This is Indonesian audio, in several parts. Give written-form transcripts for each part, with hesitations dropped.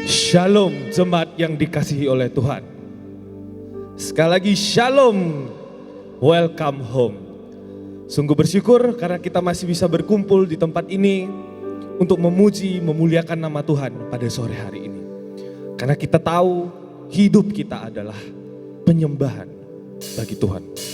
Shalom jemaat yang dikasihi oleh Tuhan. Sekali lagi shalom, welcome home. Sungguh bersyukur karena kita masih bisa berkumpul di tempat ini untuk memuji, memuliakan nama Tuhan pada sore hari ini. Karena kita tahu hidup kita adalah penyembahan bagi Tuhan.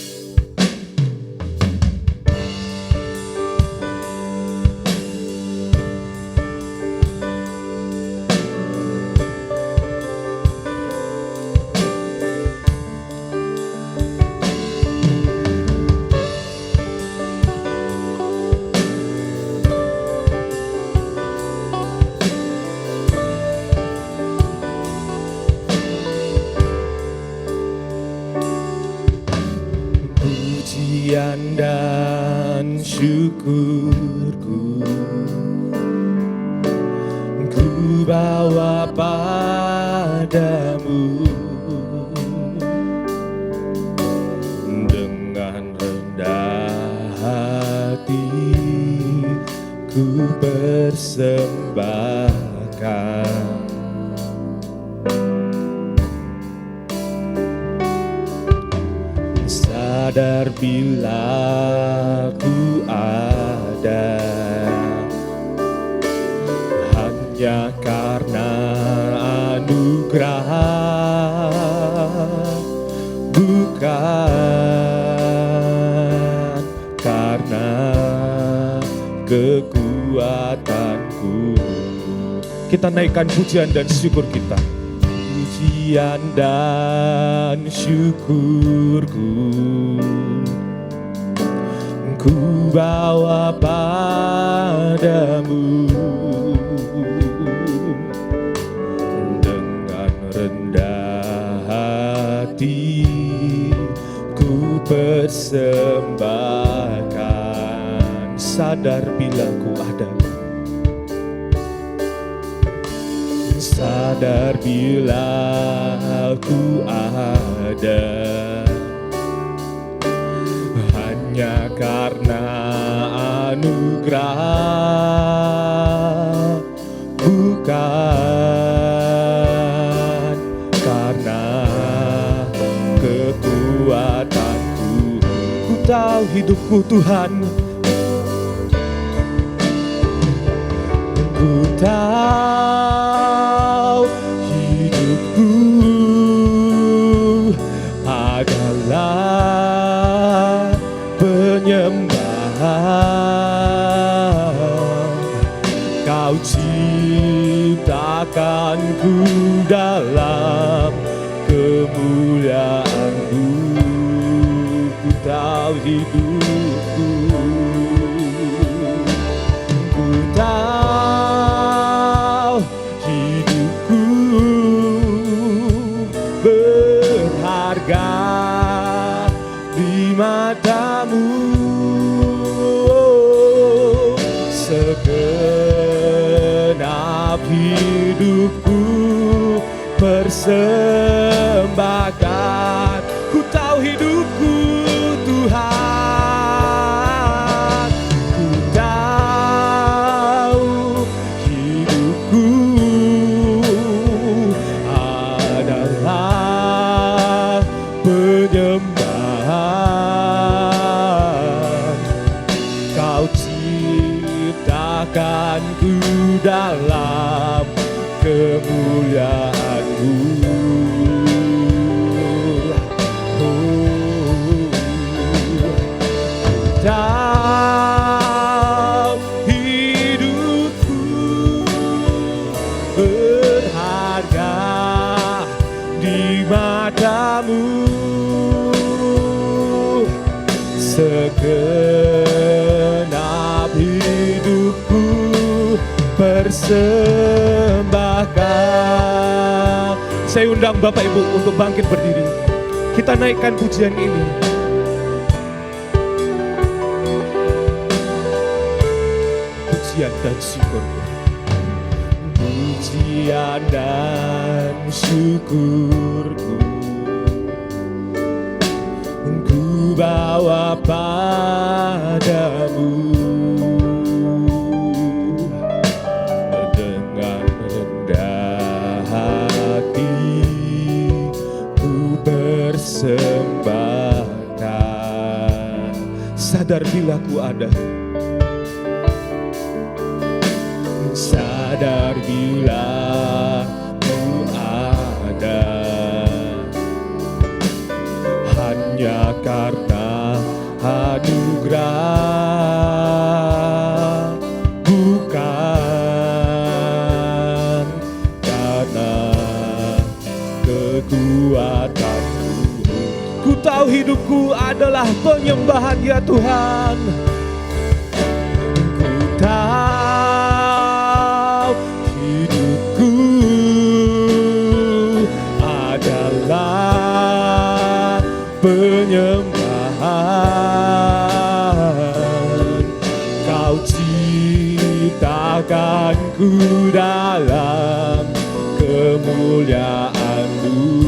Pujian dan syukurku ku bawa padamu, dengan rendah hati ku persembahkan. Sadar bila ku ada hanya karena anugerah, bukan karena kekuatanku. Kita naikkan pujian dan syukur kita. Pujian dan syukurku ku bawa padamu, dengan rendah hati ku persembahkan. Sadar bila ku ada, sadar bila ku ada hanya karena anugerah, bukan karena kekuatanku. Ku tahu hidupku Tuhan, ku tahu hidupku adalah penyembahan. Kau ciptakanku dalam kemuliaan-Mu. Ku tahu hidupku, ku tahu hidupku berharga di mata-Mu. Segenap hidupku persembahkan. Ku tahu hidupku Tuhan, ku tahu hidupku adalah penyembahan. Kau ciptakanku dalam kemuliaan-Mu. Tahu hidupku berharga di mata-Mu. Segenap hidupku persembahkan. Saya undang Bapak Ibu untuk bangkit berdiri. Kita naikkan pujian ini. Pujian dan syukurku, pujian dan syukurku ku bawa padamu, dengan rendah sadar bila ku ada. Sadar bila ku ada, hanya karena anugerah, bukan karena kekuatanku. Ku tahu hidupku adalah penyembahan ya Tuhan. Ku tahu hidupku adalah penyembahan. Kau ciptakanku dalam kemuliaan-Mu.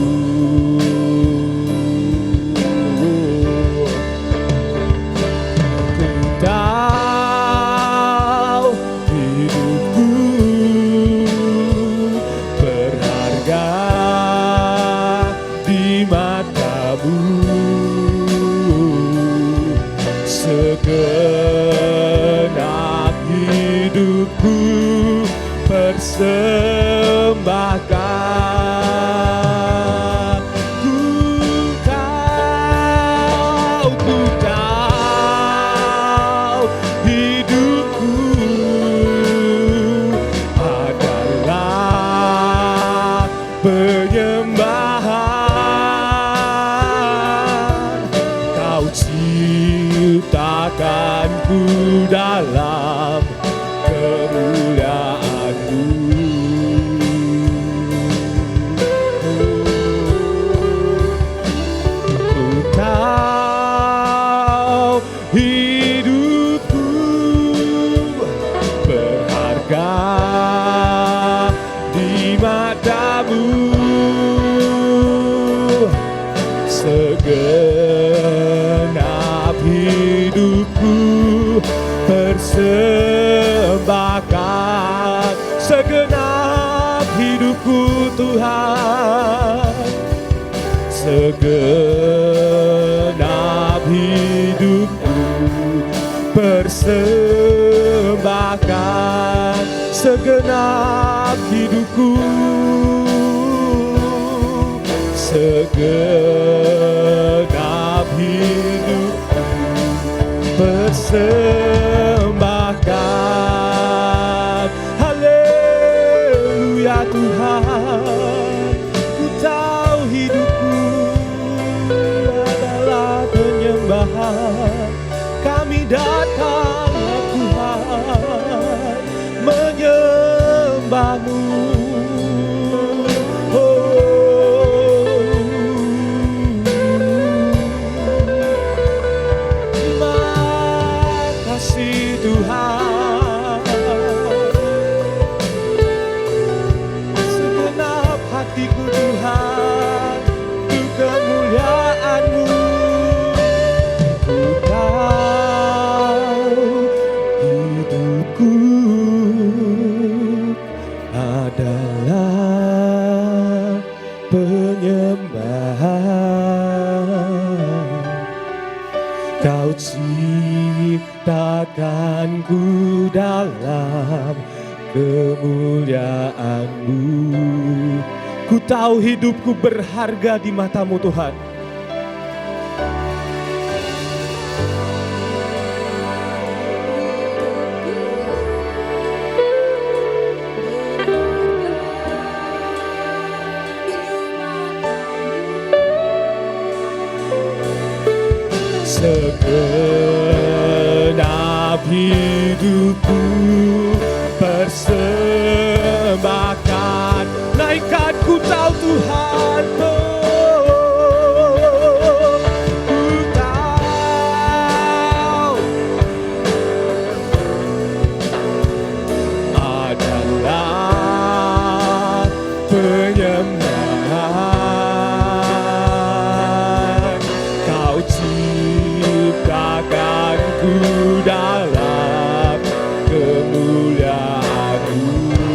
Segenap hidupku persembahkan. Ku tahu hidupku adalah penyembahan. Kau ciptakanku dalam kemuliaan-Mu. Ku tahu hidupku berharga di mata-Mu. Segenap hidupku persembahkan. Segenap hidupku Tuhan, segenap hidupku persembahkan. Segenap hidupku, segenap hidupku persembahkan. Haleluya Tuhan, ku tahu hidupku adalah penyembahan. Kami datang Tuhan menyembah-Mu. Tuhan, segenap hatiku Tuhan, untuk kemuliaan-Mu. Ku tahu hidupku adalah penyembahan. Kau ciptakanku dalam kemuliaan-Mu. Ku tahu hidupku berharga di mata-Mu Tuhan. Segenap hidupku persembahkan. Naikkan ku tahu Tuhan, ku tahu adalah penyembahan. Kau ciptakanku dalam kemuliaan-Mu.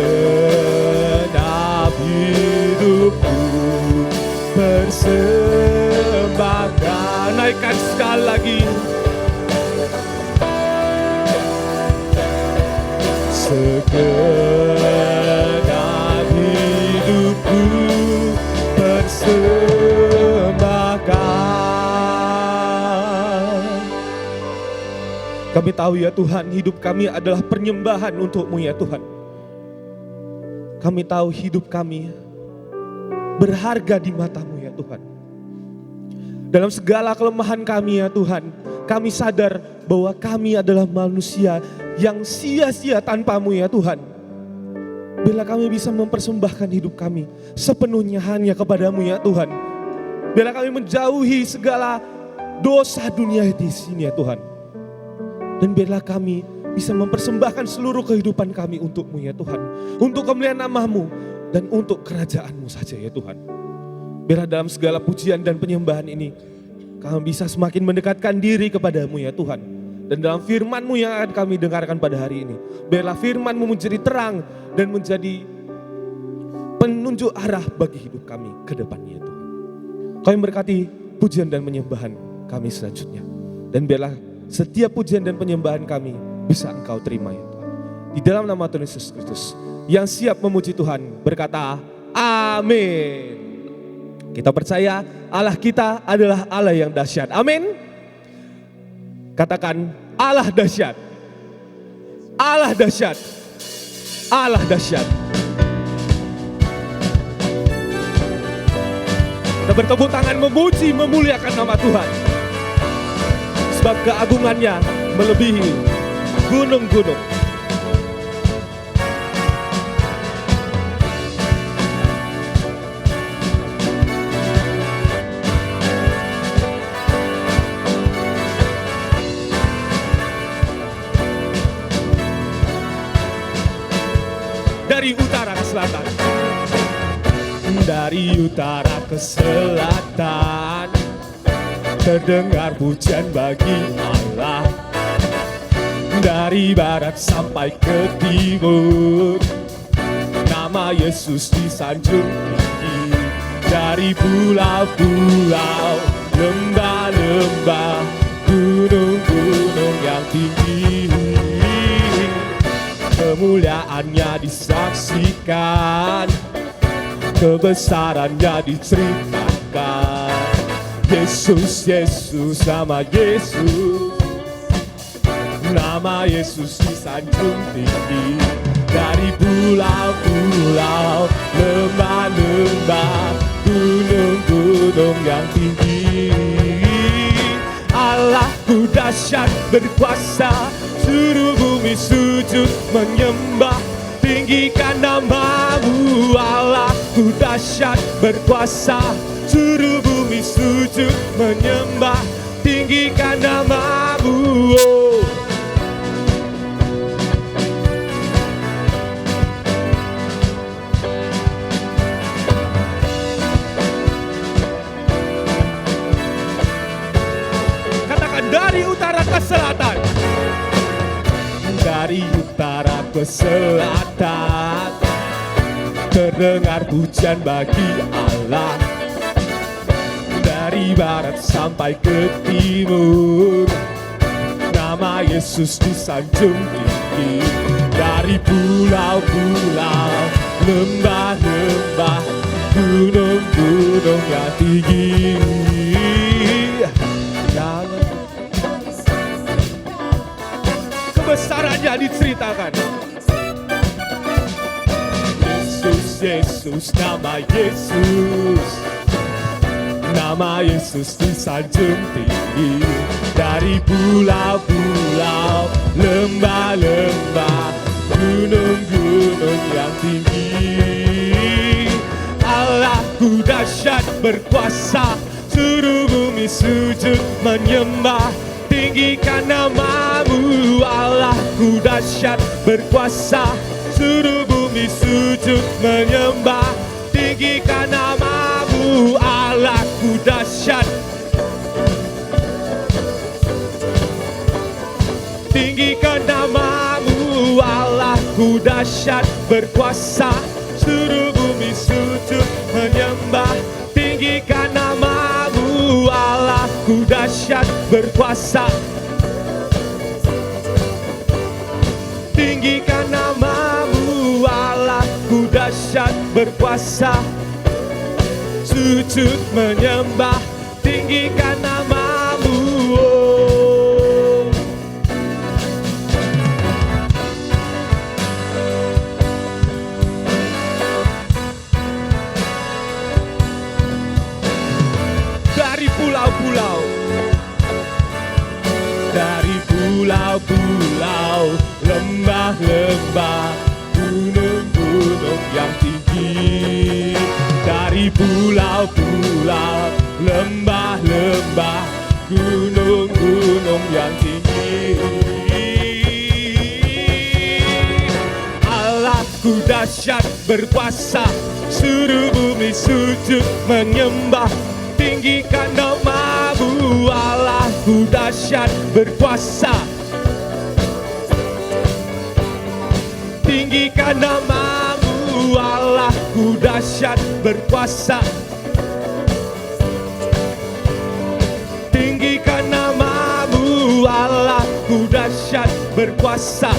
Segenap hidupku persembahkan. Naikkan sekali lagi. Segenap hidupku persembahkan. Kami tahu ya Tuhan, hidup kami adalah penyembahan untuk-Mu ya Tuhan. Kami tahu hidup kami berharga di mata-Mu ya Tuhan. Dalam segala kelemahan kami ya Tuhan, kami sadar bahwa kami adalah manusia yang sia-sia tanpa-Mu ya Tuhan. Bila kami bisa mempersembahkan hidup kami sepenuhnya hanya kepada-Mu ya Tuhan. Bila kami menjauhi segala dosa dunia di sini ya Tuhan. Dan biarlah kami bisa mempersembahkan seluruh kehidupan kami untuk-Mu ya Tuhan. Untuk kemuliaan nama-Mu dan untuk kerajaan-Mu saja ya Tuhan. Biarlah dalam segala pujian dan penyembahan ini kami bisa semakin mendekatkan diri kepada-Mu ya Tuhan. Dan dalam firman-Mu yang akan kami dengarkan pada hari ini, biarlah firman-Mu menjadi terang dan menjadi penunjuk arah bagi hidup kami ke depannya ya Tuhan. Kau yang berkati pujian dan penyembahan kami selanjutnya. Dan biarlah setiap pujian dan penyembahan kami bisa Engkau terima ya Tuhan. Di dalam nama Tuhan Yesus Kristus yang siap memuji Tuhan berkata amin. Kita percaya Allah kita adalah Allah yang dahsyat. Amin. Katakan Allah dahsyat. Allah dahsyat. Allah dahsyat. Kita bertepuk tangan memuji, memuliakan nama Tuhan. Sebab keagungannya melebihi gunung-gunung. Dari utara ke selatan. Dari utara ke selatan. Terdengar pujian bagi Allah. Dari barat sampai ke timur, nama Yesus disanjung tinggi. Dari pulau-pulau, lembah-lembah, gunung-gunung yang tinggi, kemuliaannya disaksikan, kebesarannya diceritakan. Yesus, Yesus, nama Yesus. Nama Yesus disanjung tinggi. Dari pulau-pulau, lembah-lembah, gunung-gunung yang tinggi. Allahku dahsyat berkuasa, seluruh bumi sujud menyembah. Tinggikan nama-Mu. Allahku dahsyat berkuasa, seluruh bumi sujud menyembah. Tinggikan nama-Mu. Oh. Katakan dari utara ke selatan. Dari utara ke selatan, terdengar pujian bagi Allah. Dari barat sampai ke timur, nama Yesus disanjung tinggi. Dari pulau-pulau, lembah-lembah, gunung-gunung yang tinggi, kebesarannya diceritakan. Yesus, Yesus, nama Yesus. Nama Yesus disanjung tinggi. Dari pulau-pulau, lembah-lembah, gunung-gunung yang tinggi. Allahku dahsyat berkuasa, seluruh bumi sujud menyembah. Tinggikan nama-Mu. Allahku dahsyat berkuasa, seluruh bumi sujud menyembah. Tinggikan nama-Mu. Allahku dahsyat. Tinggikan nama-Mu. Allahku dahsyat. dahsyat berkuasa, seluruh bumi sujud menyembah, tinggikan namamu Allahku dahsyat berkuasa. Tinggikan namamu Allahku dahsyat berkuasa, sujud menyembah, tinggikan namamu. Dari pulau-pulau, dari pulau-pulau, lembah-lembah, gunung-gunung yang tinggi. Dari pulau-pulau, lembah-lembah, gunung-gunung yang tinggi. Allahku dahsyat berkuasa, seluruh bumi sujud menyembah, tinggikan namamu Allahku dahsyat berkuasa. Tinggikan namamu Allahku dahsyat berkuasa. Tinggikan namamu Allahku dahsyat berkuasa,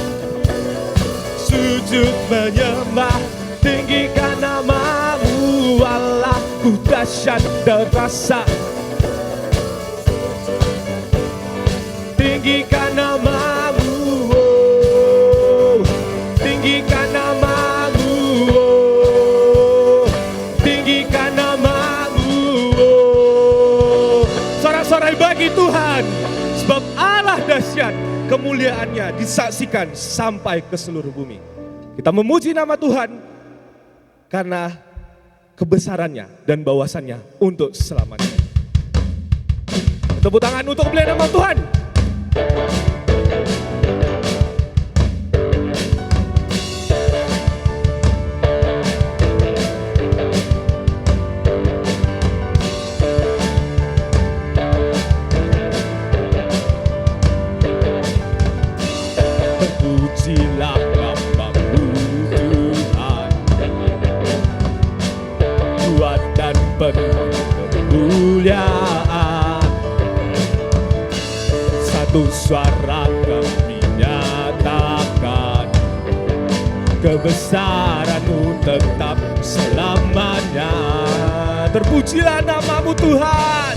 sujud menyembah, tinggikan namamu Allahku dahsyat berkuasa. Tinggikan namamu, oh. Tinggikan namamu, oh. Tinggikan namamu, oh. Sorak-sorai bagi Tuhan, sebab Allah dahsyat, kemuliaannya disaksikan sampai ke seluruh bumi. Kita memuji nama Tuhan karena kebesarannya dan bawasannya untuk selamanya. Tepuk tangan untuk memuliakan nama Tuhan. Terpujilah namamu Tuhan, kuat dan penuh kemuliaan. Satu suara kami nyatakan, kebesaran-Mu tetap selamanya. Terpujilah namamu Tuhan.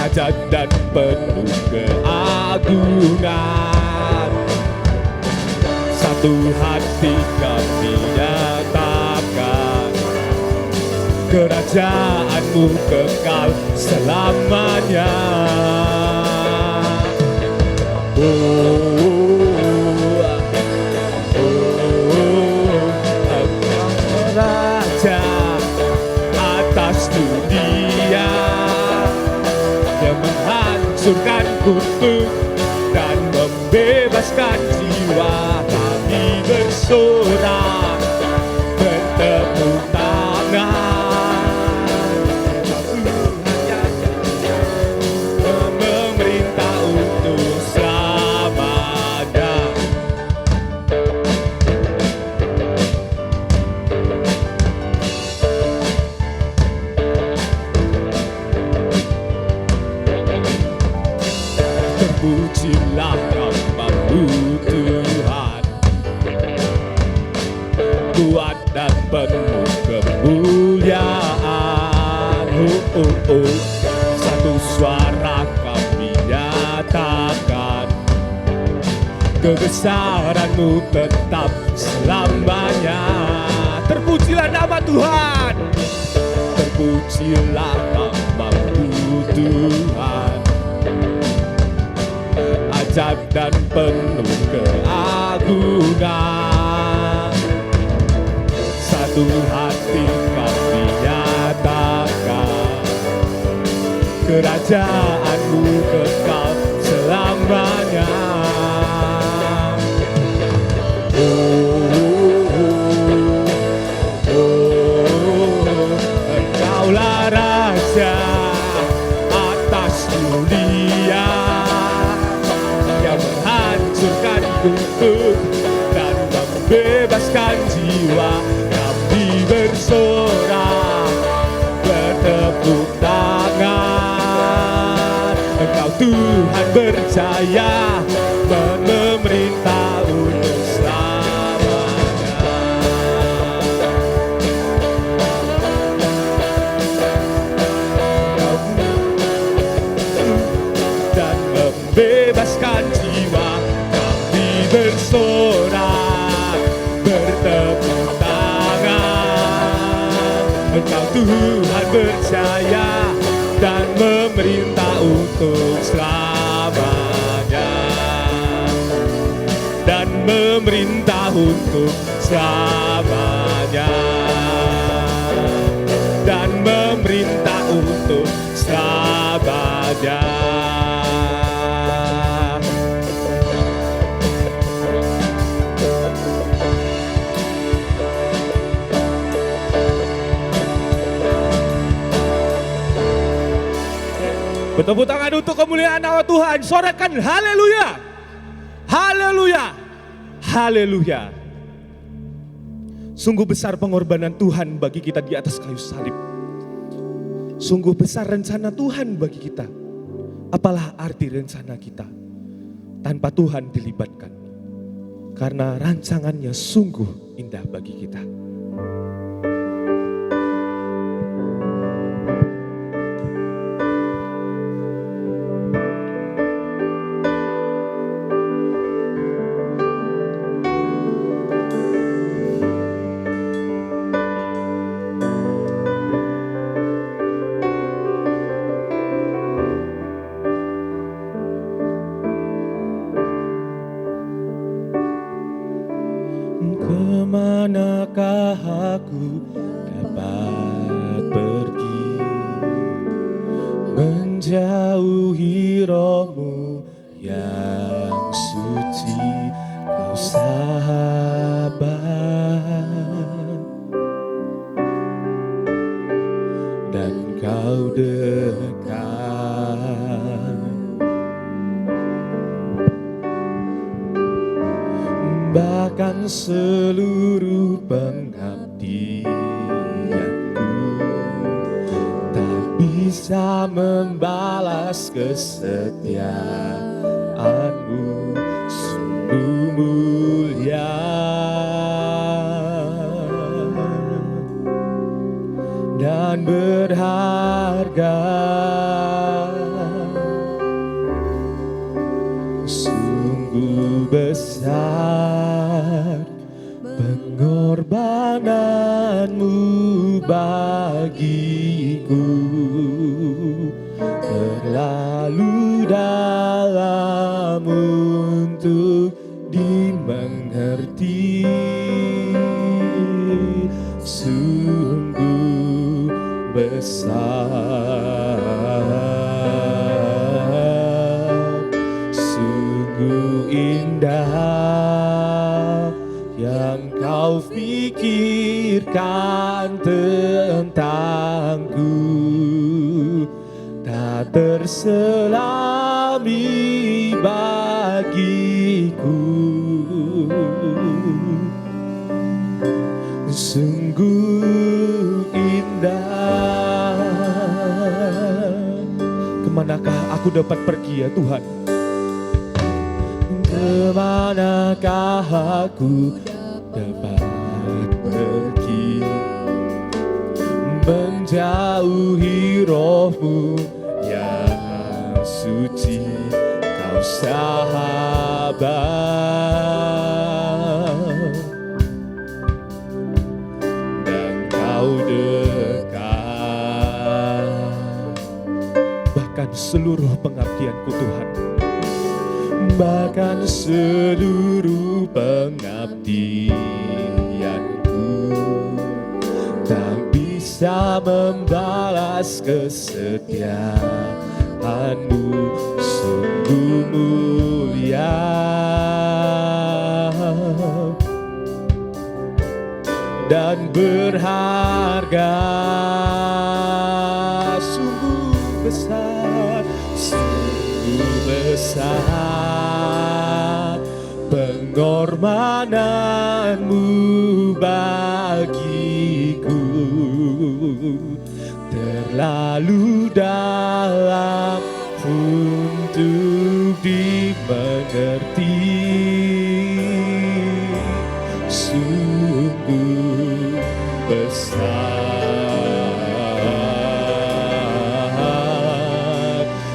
Ajaib dan penuh keagungan, satu hati kami nyatakan, kerajaan-Mu kekal selamanya. Engkau Raja atas dunia, yang menghancurkan kutub dan membebaskan jiwa. Kami bersorak, bertepuk tangan, Tuhan memerintah untuk selamanya. Terpujilah namamu Tuhan, kuat dan penuh kemuliaan. Satu suara kami nyatakan, kebesaran-Mu tetap selamanya. Terpujilah nama Tuhan, terpujilah namamu Tuhan, ajaib dan penuh keagungan. Satu hati kami nyatakan, kerajaan-Mu kekal selamanya. Engkaulah Raja atas dunia, membebaskan jiwa. Kami bersorak, bertepuk tangan. Engkau Tuhan berjaya, memerintah untuk selamanya. Dan membebaskan jiwa. Kami bersorak, bertepuk tangan. Engkau Tuhan berjaya dan memerintah untuk selamanya. Dan memerintah untuk selamanya. Dan memerintah untuk selamanya. Bertepuk tangan untuk kemuliaan nama Tuhan. Sorakan haleluya. Haleluya. Haleluya. Sungguh besar pengorbanan Tuhan bagi kita di atas kayu salib. Sungguh besar rencana Tuhan bagi kita. Apalah arti rencana kita tanpa Tuhan dilibatkan? Karena rancangannya sungguh indah bagi kita. Kemanakah aku dapat pergi, menjauhi rohmu yang suci, kau sahabat dan kau dekat. Bahkan seluruh pengabdianku tak bisa membalas kesetiaanmu, sungguh mulia dan berharga. Sungguh besar pengorbananmu bagiku, terlalu dalam untuk dimengerti. Sungguh besar, sungguh indah yang kau pikirkan tentangku, tak terselami bagiku. Sungguh indah. Kemanakah aku dapat pergi ya Tuhan? Kemanakah aku dapat pergi, menjauhi rohmu yang suci, kau sahabat dan kau dekat. Bahkan seluruh pengabdianku Tuhan, bahkan seluruh pengabdianku tak bisa membalas kesetiaanmu, sungguh mulia dan berharga. Sungguh besar, sungguh besar pengorbananmu bagiku terlalu dalam untuk dimengerti. Sungguh besar,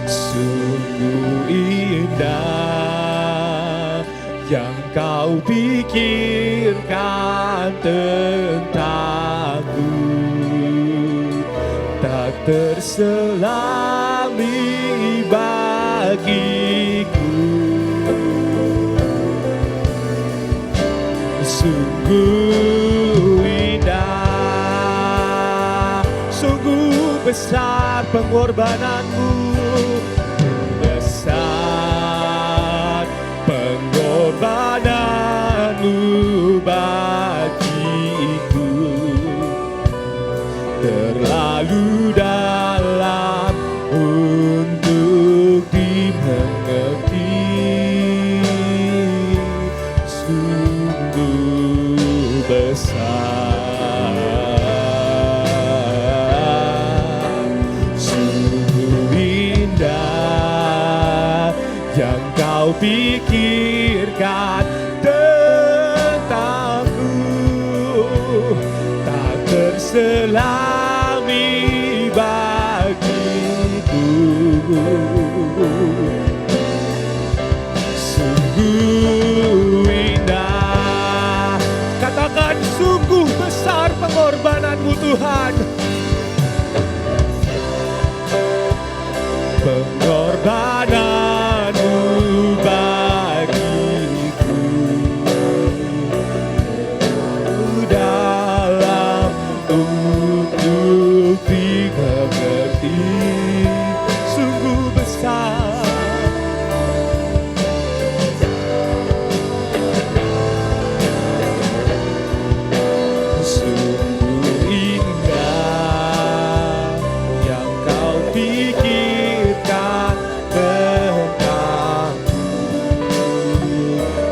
sungguh indah yang kau pikirkan tentangku, tak terselami bagiku. Sungguh indah, sungguh besar pengorbananmu, besar pengorbananmu bagiku, terlalu dalam untuk dimengerti. Sungguh besar, sungguh indah yang kau pikirkan tentangku, tak terselami bagiku. Sungguh indah, katakan sungguh besar pengorbananmu Tuhan. Pengorbananmu bagiku dalam untuk dimengerti. Sungguh besar, sungguh indah yang kau pikirkan tentangku,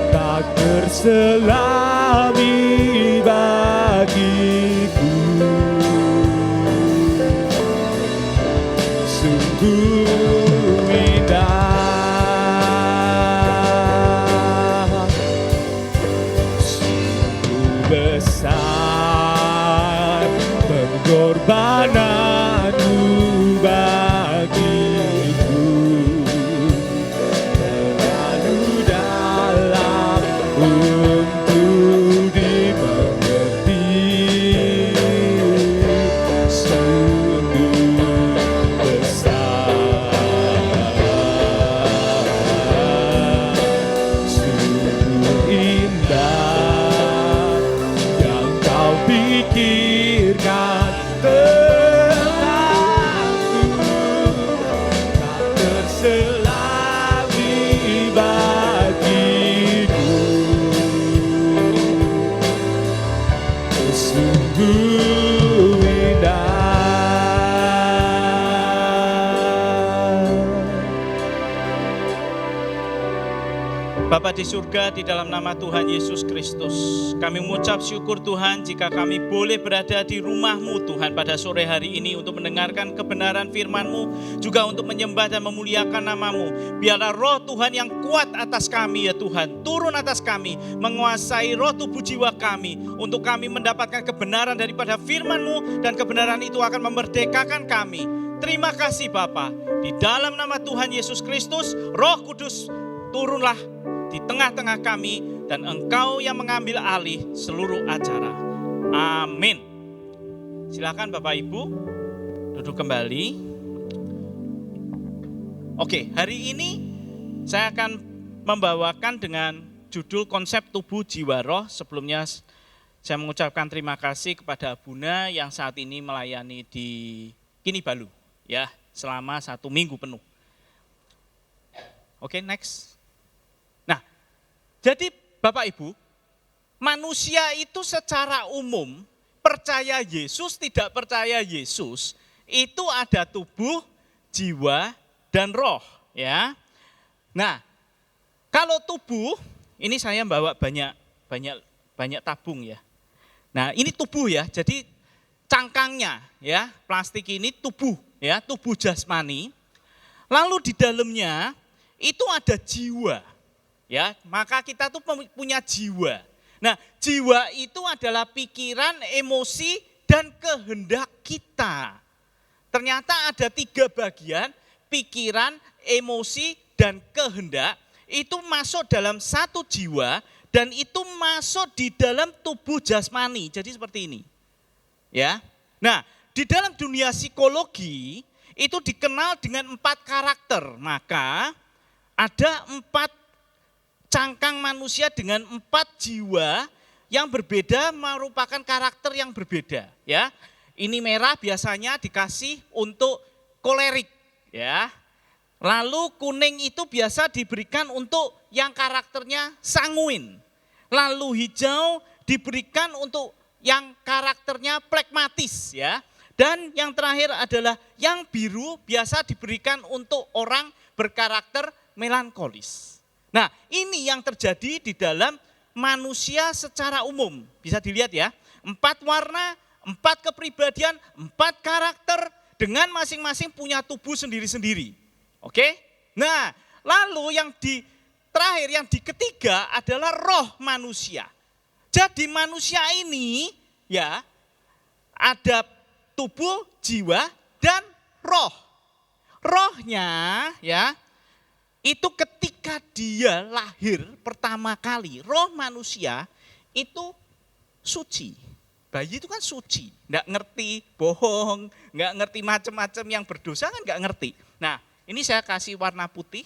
tak terselami bagiku. Sungguh indah, sungguh besar pengorbananmu bagiku, terlalu dalam untuk dimengerti. Sungguh besar, sungguh indah yang kau pikirkan tentangku, tak terselami bagiku. Sungguh indah. Bapa di surga, di dalam nama Tuhan Yesus Kristus, kami mengucap syukur Tuhan jika kami boleh berada di rumah-Mu Tuhan pada sore hari ini untuk mendengarkan kebenaran firman-Mu, juga untuk menyembah dan memuliakan nama-Mu. Biarlah roh Tuhan yang kuat atas kami ya Tuhan, turun atas kami, menguasai roh tubuh jiwa kami, untuk kami mendapatkan kebenaran daripada firman-Mu, dan kebenaran itu akan memerdekakan kami. Terima kasih Bapa, di dalam nama Tuhan Yesus Kristus, Roh Kudus turunlah di tengah-tengah kami, dan Engkau yang mengambil alih seluruh acara. Amin. Silakan Bapak Ibu duduk kembali. Oke, hari ini saya akan membawakan dengan judul konsep tubuh jiwa roh. Sebelumnya saya mengucapkan terima kasih kepada Buna yang saat ini melayani di Kinibalu ya selama 1 minggu penuh. Oke, next. Nah, jadi Bapak Ibu, manusia itu secara umum percaya Yesus, tidak percaya Yesus, itu ada tubuh, jiwa, dan roh ya. Nah, kalau tubuh ini saya bawa banyak tabung ya. Nah, ini tubuh ya. Jadi cangkangnya ya, plastik ini tubuh ya, tubuh jasmani. Lalu di dalamnya itu ada jiwa. Ya, maka kita tuh punya jiwa. Nah, jiwa itu adalah pikiran, emosi, dan kehendak kita. Ternyata ada 3 bagian, pikiran, emosi, dan kehendak. Itu masuk dalam satu jiwa, dan itu masuk di dalam tubuh jasmani. Jadi seperti ini. Ya. Nah, di dalam dunia psikologi, itu dikenal dengan 4 karakter. Maka ada 4 cangkang manusia dengan 4 jiwa yang berbeda merupakan karakter yang berbeda. Ya, ini merah biasanya dikasih untuk kolerik. Ya, lalu kuning itu biasa diberikan untuk yang karakternya sanguin. Lalu hijau diberikan untuk yang karakternya pragmatis. Ya, dan yang terakhir adalah yang biru biasa diberikan untuk orang berkarakter melankolis. Nah, ini yang terjadi di dalam manusia secara umum. Bisa dilihat ya, 4 warna, 4 kepribadian, 4 karakter dengan masing-masing punya tubuh sendiri-sendiri. Oke? Nah, lalu yang terakhir, yang ketiga adalah roh manusia. Jadi manusia ini ya ada tubuh, jiwa, dan roh. Rohnya ya, itu ketika dia lahir pertama kali, roh manusia itu suci. Bayi itu kan suci, enggak ngerti bohong, enggak ngerti macam-macam yang berdosa kan enggak ngerti. Nah, ini saya kasih warna putih,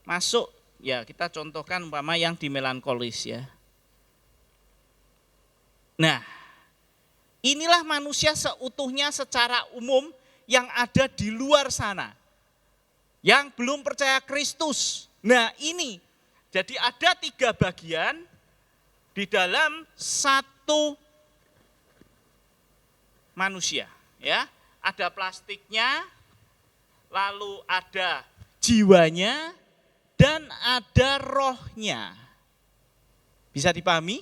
masuk, ya kita contohkan umpama yang di melankolis ya. Nah, inilah manusia seutuhnya secara umum yang ada di luar sana. Yang belum percaya Kristus. Nah ini, jadi ada 3 bagian di dalam satu manusia. Ya, ada plastiknya, lalu ada jiwanya, dan ada rohnya. Bisa dipahami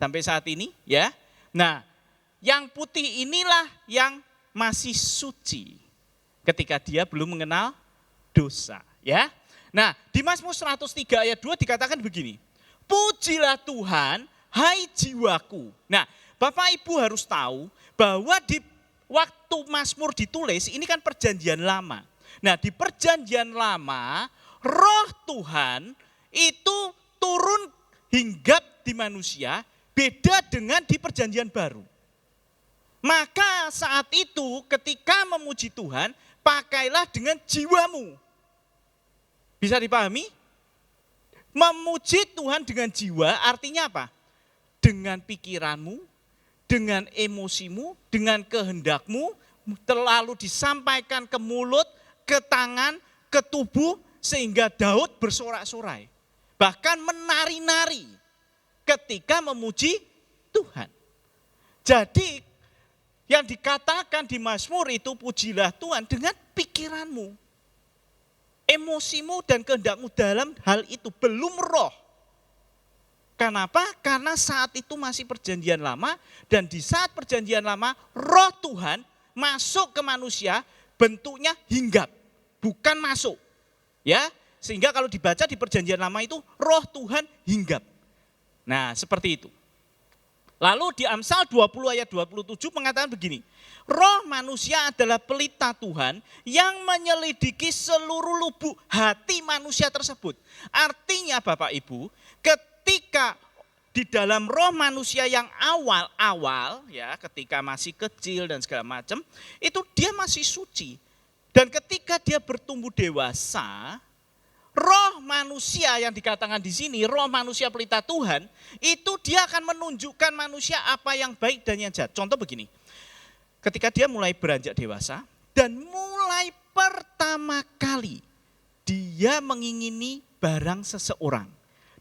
sampai saat ini? Ya. Nah, yang putih inilah yang masih suci ketika dia belum mengenal dosa, ya. Nah, di Mazmur 103 ayat 2 dikatakan begini. Pujilah Tuhan, hai jiwaku. Nah, Bapak Ibu harus tahu bahwa di waktu Mazmur ditulis ini kan perjanjian lama. Nah, di perjanjian lama, roh Tuhan itu turun hinggap di manusia, beda dengan di perjanjian baru. Maka saat itu ketika memuji Tuhan, pakailah dengan jiwamu. Bisa dipahami? Memuji Tuhan dengan jiwa artinya apa? Dengan pikiranmu, dengan emosimu, dengan kehendakmu, terlalu disampaikan ke mulut, ke tangan, ke tubuh, sehingga Daud bersorak-sorai. Bahkan menari-nari ketika memuji Tuhan. Jadi yang dikatakan di Mazmur itu pujilah Tuhan dengan pikiranmu. Emosimu dan kehendakmu dalam hal itu, belum roh. Kenapa? Karena saat itu masih perjanjian lama, dan di saat perjanjian lama roh Tuhan masuk ke manusia bentuknya hinggap, bukan masuk. Ya, sehingga kalau dibaca di perjanjian lama itu roh Tuhan hinggap. Nah, seperti itu. Lalu di Amsal 20 ayat 27 mengatakan begini. Roh manusia adalah pelita Tuhan yang menyelidiki seluruh lubuk hati manusia tersebut. Artinya Bapak Ibu, ketika di dalam roh manusia yang awal-awal, ya ketika masih kecil dan segala macam, itu dia masih suci. Dan ketika dia bertumbuh dewasa, roh manusia yang dikatakan di sini, roh manusia pelita Tuhan, itu dia akan menunjukkan manusia apa yang baik dan yang jahat. Contoh begini, ketika dia mulai beranjak dewasa dan mulai pertama kali dia mengingini barang seseorang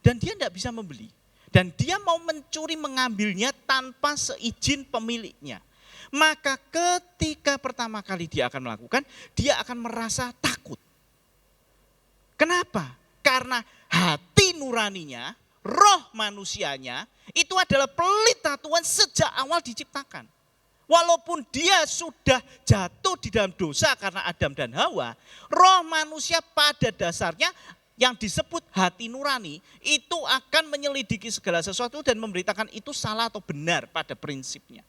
dan dia tidak bisa membeli. Dan dia mau mencuri mengambilnya tanpa seizin pemiliknya. Maka ketika pertama kali dia akan melakukan, dia akan merasa takut. Kenapa? Karena hati nuraninya, roh manusianya, itu adalah pelita Tuhan sejak awal diciptakan. Walaupun dia sudah jatuh di dalam dosa karena Adam dan Hawa, roh manusia pada dasarnya yang disebut hati nurani itu akan menyelidiki segala sesuatu dan memberitakan itu salah atau benar pada prinsipnya.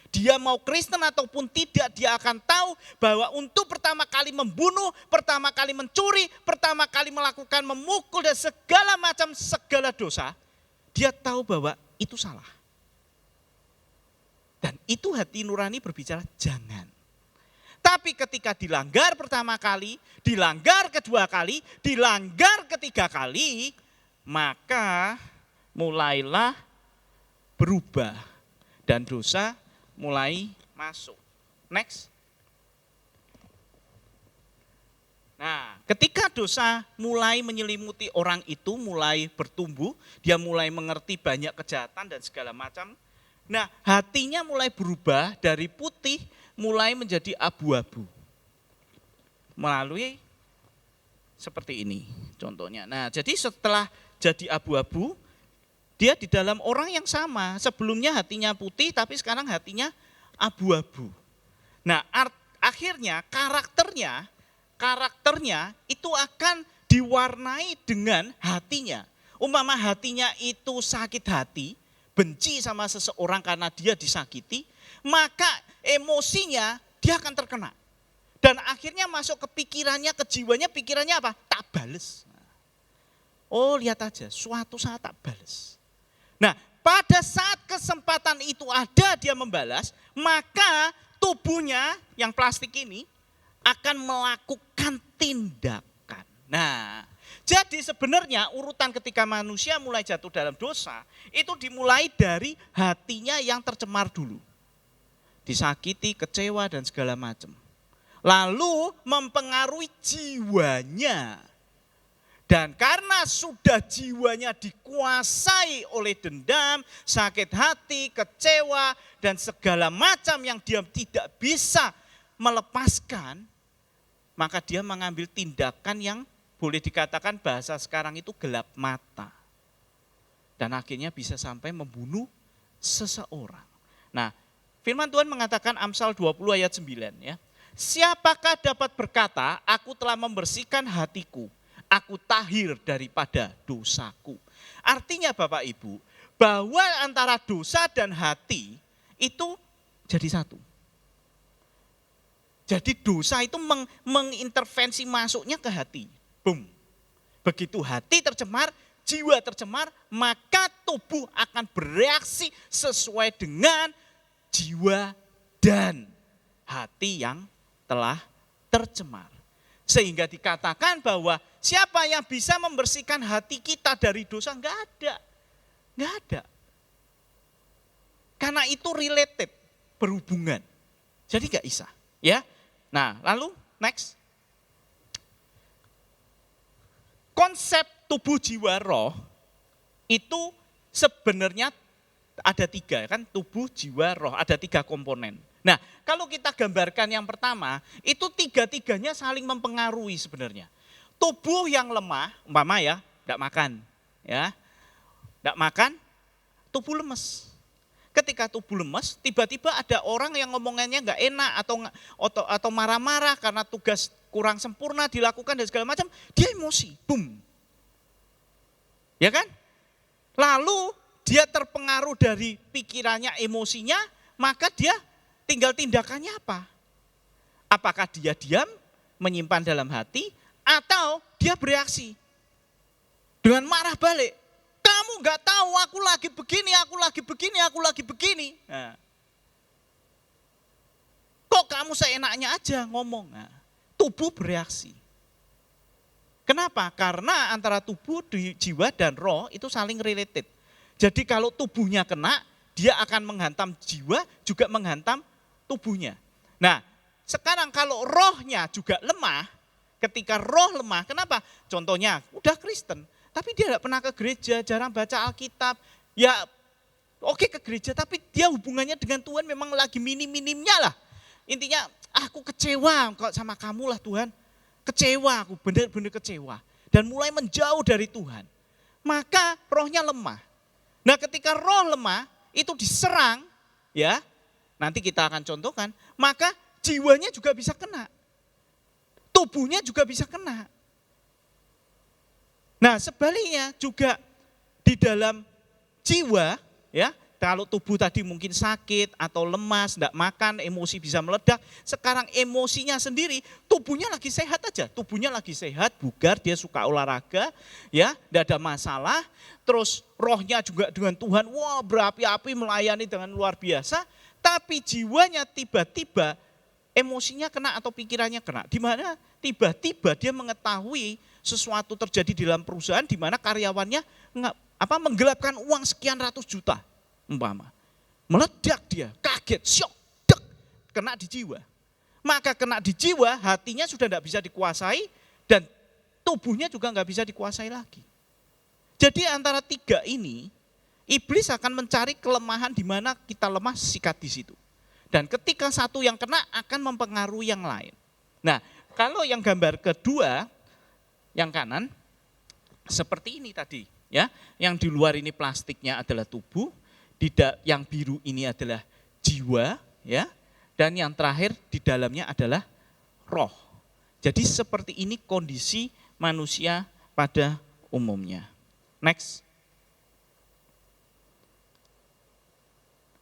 Dia mau Kristen ataupun tidak, dia akan tahu bahwa untuk pertama kali membunuh, pertama kali mencuri, pertama kali melakukan memukul dan segala dosa, dia tahu bahwa itu salah. Dan itu hati nurani berbicara jangan. Tapi ketika dilanggar pertama kali, dilanggar kedua kali, dilanggar ketiga kali, maka mulailah berubah dan dosa mulai masuk. Next. Nah, ketika dosa mulai menyelimuti orang itu, mulai bertumbuh, dia mulai mengerti banyak kejahatan dan segala macam. Nah, hatinya mulai berubah dari putih mulai menjadi abu-abu. Melalui seperti ini contohnya. Nah, jadi setelah jadi abu-abu, dia di dalam orang yang sama. Sebelumnya hatinya putih, tapi sekarang hatinya abu-abu. Nah, akhirnya karakternya itu akan diwarnai dengan hatinya. Umpama hatinya itu sakit hati, benci sama seseorang karena dia disakiti, maka emosinya dia akan terkena. Dan akhirnya masuk ke pikirannya, ke jiwanya, pikirannya apa? Tak bales. Oh, lihat aja, suatu saat tak bales. Nah, pada saat kesempatan itu ada dia membalas, maka tubuhnya yang plastik ini akan melakukan tindakan. Nah, jadi sebenarnya urutan ketika manusia mulai jatuh dalam dosa, itu dimulai dari hatinya yang tercemar dulu. Disakiti, kecewa dan segala macam. Lalu mempengaruhi jiwanya. Dan karena sudah jiwanya dikuasai oleh dendam, sakit hati, kecewa, dan segala macam yang dia tidak bisa melepaskan, maka dia mengambil tindakan yang boleh dikatakan bahasa sekarang itu gelap mata. Dan akhirnya bisa sampai membunuh seseorang. Nah, firman Tuhan mengatakan Amsal 20 ayat 9 ya. Siapakah dapat berkata, aku telah membersihkan hatiku, aku tahir daripada dosaku. Artinya Bapak Ibu, bahwa antara dosa dan hati itu jadi satu. Jadi dosa itu mengintervensi masuknya ke hati. Boom. Begitu hati tercemar, jiwa tercemar, maka tubuh akan bereaksi sesuai dengan jiwa dan hati yang telah tercemar. Sehingga dikatakan bahwa siapa yang bisa membersihkan hati kita dari dosa? Enggak ada. Enggak ada. Karena itu related, berhubungan. Jadi enggak bisa. Ya. Nah, lalu next. Konsep tubuh jiwa roh itu sebenarnya ada tiga kan, tubuh jiwa roh, ada tiga komponen. Nah, kalau kita gambarkan yang pertama, itu tiga-tiganya saling mempengaruhi sebenarnya. Tubuh yang lemah, umpama ya, enggak makan, ya. Enggak makan, tubuh lemes. Ketika tubuh lemes, tiba-tiba ada orang yang ngomongannya enggak enak atau marah-marah karena tugas kurang sempurna dilakukan dan segala macam, dia emosi, boom. Ya kan? Lalu dia terpengaruh dari pikirannya, emosinya, maka dia tinggal tindakannya apa? Apakah dia diam, menyimpan dalam hati, atau dia bereaksi dengan marah balik. Kamu gak tahu aku lagi begini, aku lagi begini, aku lagi begini. Nah. Kok kamu seenaknya aja ngomong? Nah, tubuh bereaksi. Kenapa? Karena antara tubuh, jiwa, dan roh itu saling related. Jadi kalau tubuhnya kena, dia akan menghantam jiwa, juga menghantam tubuhnya. Nah, sekarang kalau rohnya juga lemah, ketika roh lemah, kenapa? Contohnya, udah Kristen, tapi dia tidak pernah ke gereja, jarang baca Alkitab. Ya, oke ke gereja, tapi dia hubungannya dengan Tuhan memang lagi minim-minimnya lah. Intinya, aku kecewa kok sama kamu lah Tuhan. Kecewa, aku benar-benar kecewa. Dan mulai menjauh dari Tuhan. maka rohnya lemah. Nah, ketika roh lemah itu diserang, ya, nanti kita akan contohkan, maka jiwanya juga bisa kena. Tubuhnya juga bisa kena. Nah, sebaliknya juga di dalam jiwa, ya, kalau tubuh tadi mungkin sakit atau lemas, tidak makan, emosi bisa meledak. Sekarang emosinya sendiri, tubuhnya lagi sehat aja. Tubuhnya lagi sehat, bugar, dia suka olahraga, ya, tidak ada masalah. Terus rohnya juga dengan Tuhan, wah berapi-api melayani dengan luar biasa. Tapi jiwanya tiba-tiba emosinya kena atau pikirannya kena. Di mana tiba-tiba dia mengetahui sesuatu terjadi di dalam perusahaan di mana karyawannya menggelapkan uang sekian ratus juta. Umpama. Meledak dia, kaget, syok, dek, kena di jiwa. Maka kena di jiwa, hatinya sudah tidak bisa dikuasai dan tubuhnya juga nggak bisa dikuasai lagi. Jadi antara tiga ini, iblis akan mencari kelemahan di mana kita lemah, sikat di situ. Dan ketika satu yang kena akan mempengaruhi yang lain. Nah, kalau yang gambar kedua, yang kanan, seperti ini tadi, ya, yang di luar ini plastiknya adalah tubuh, yang biru ini adalah jiwa, ya, dan yang terakhir di dalamnya adalah roh. Jadi seperti ini kondisi manusia pada umumnya. Next.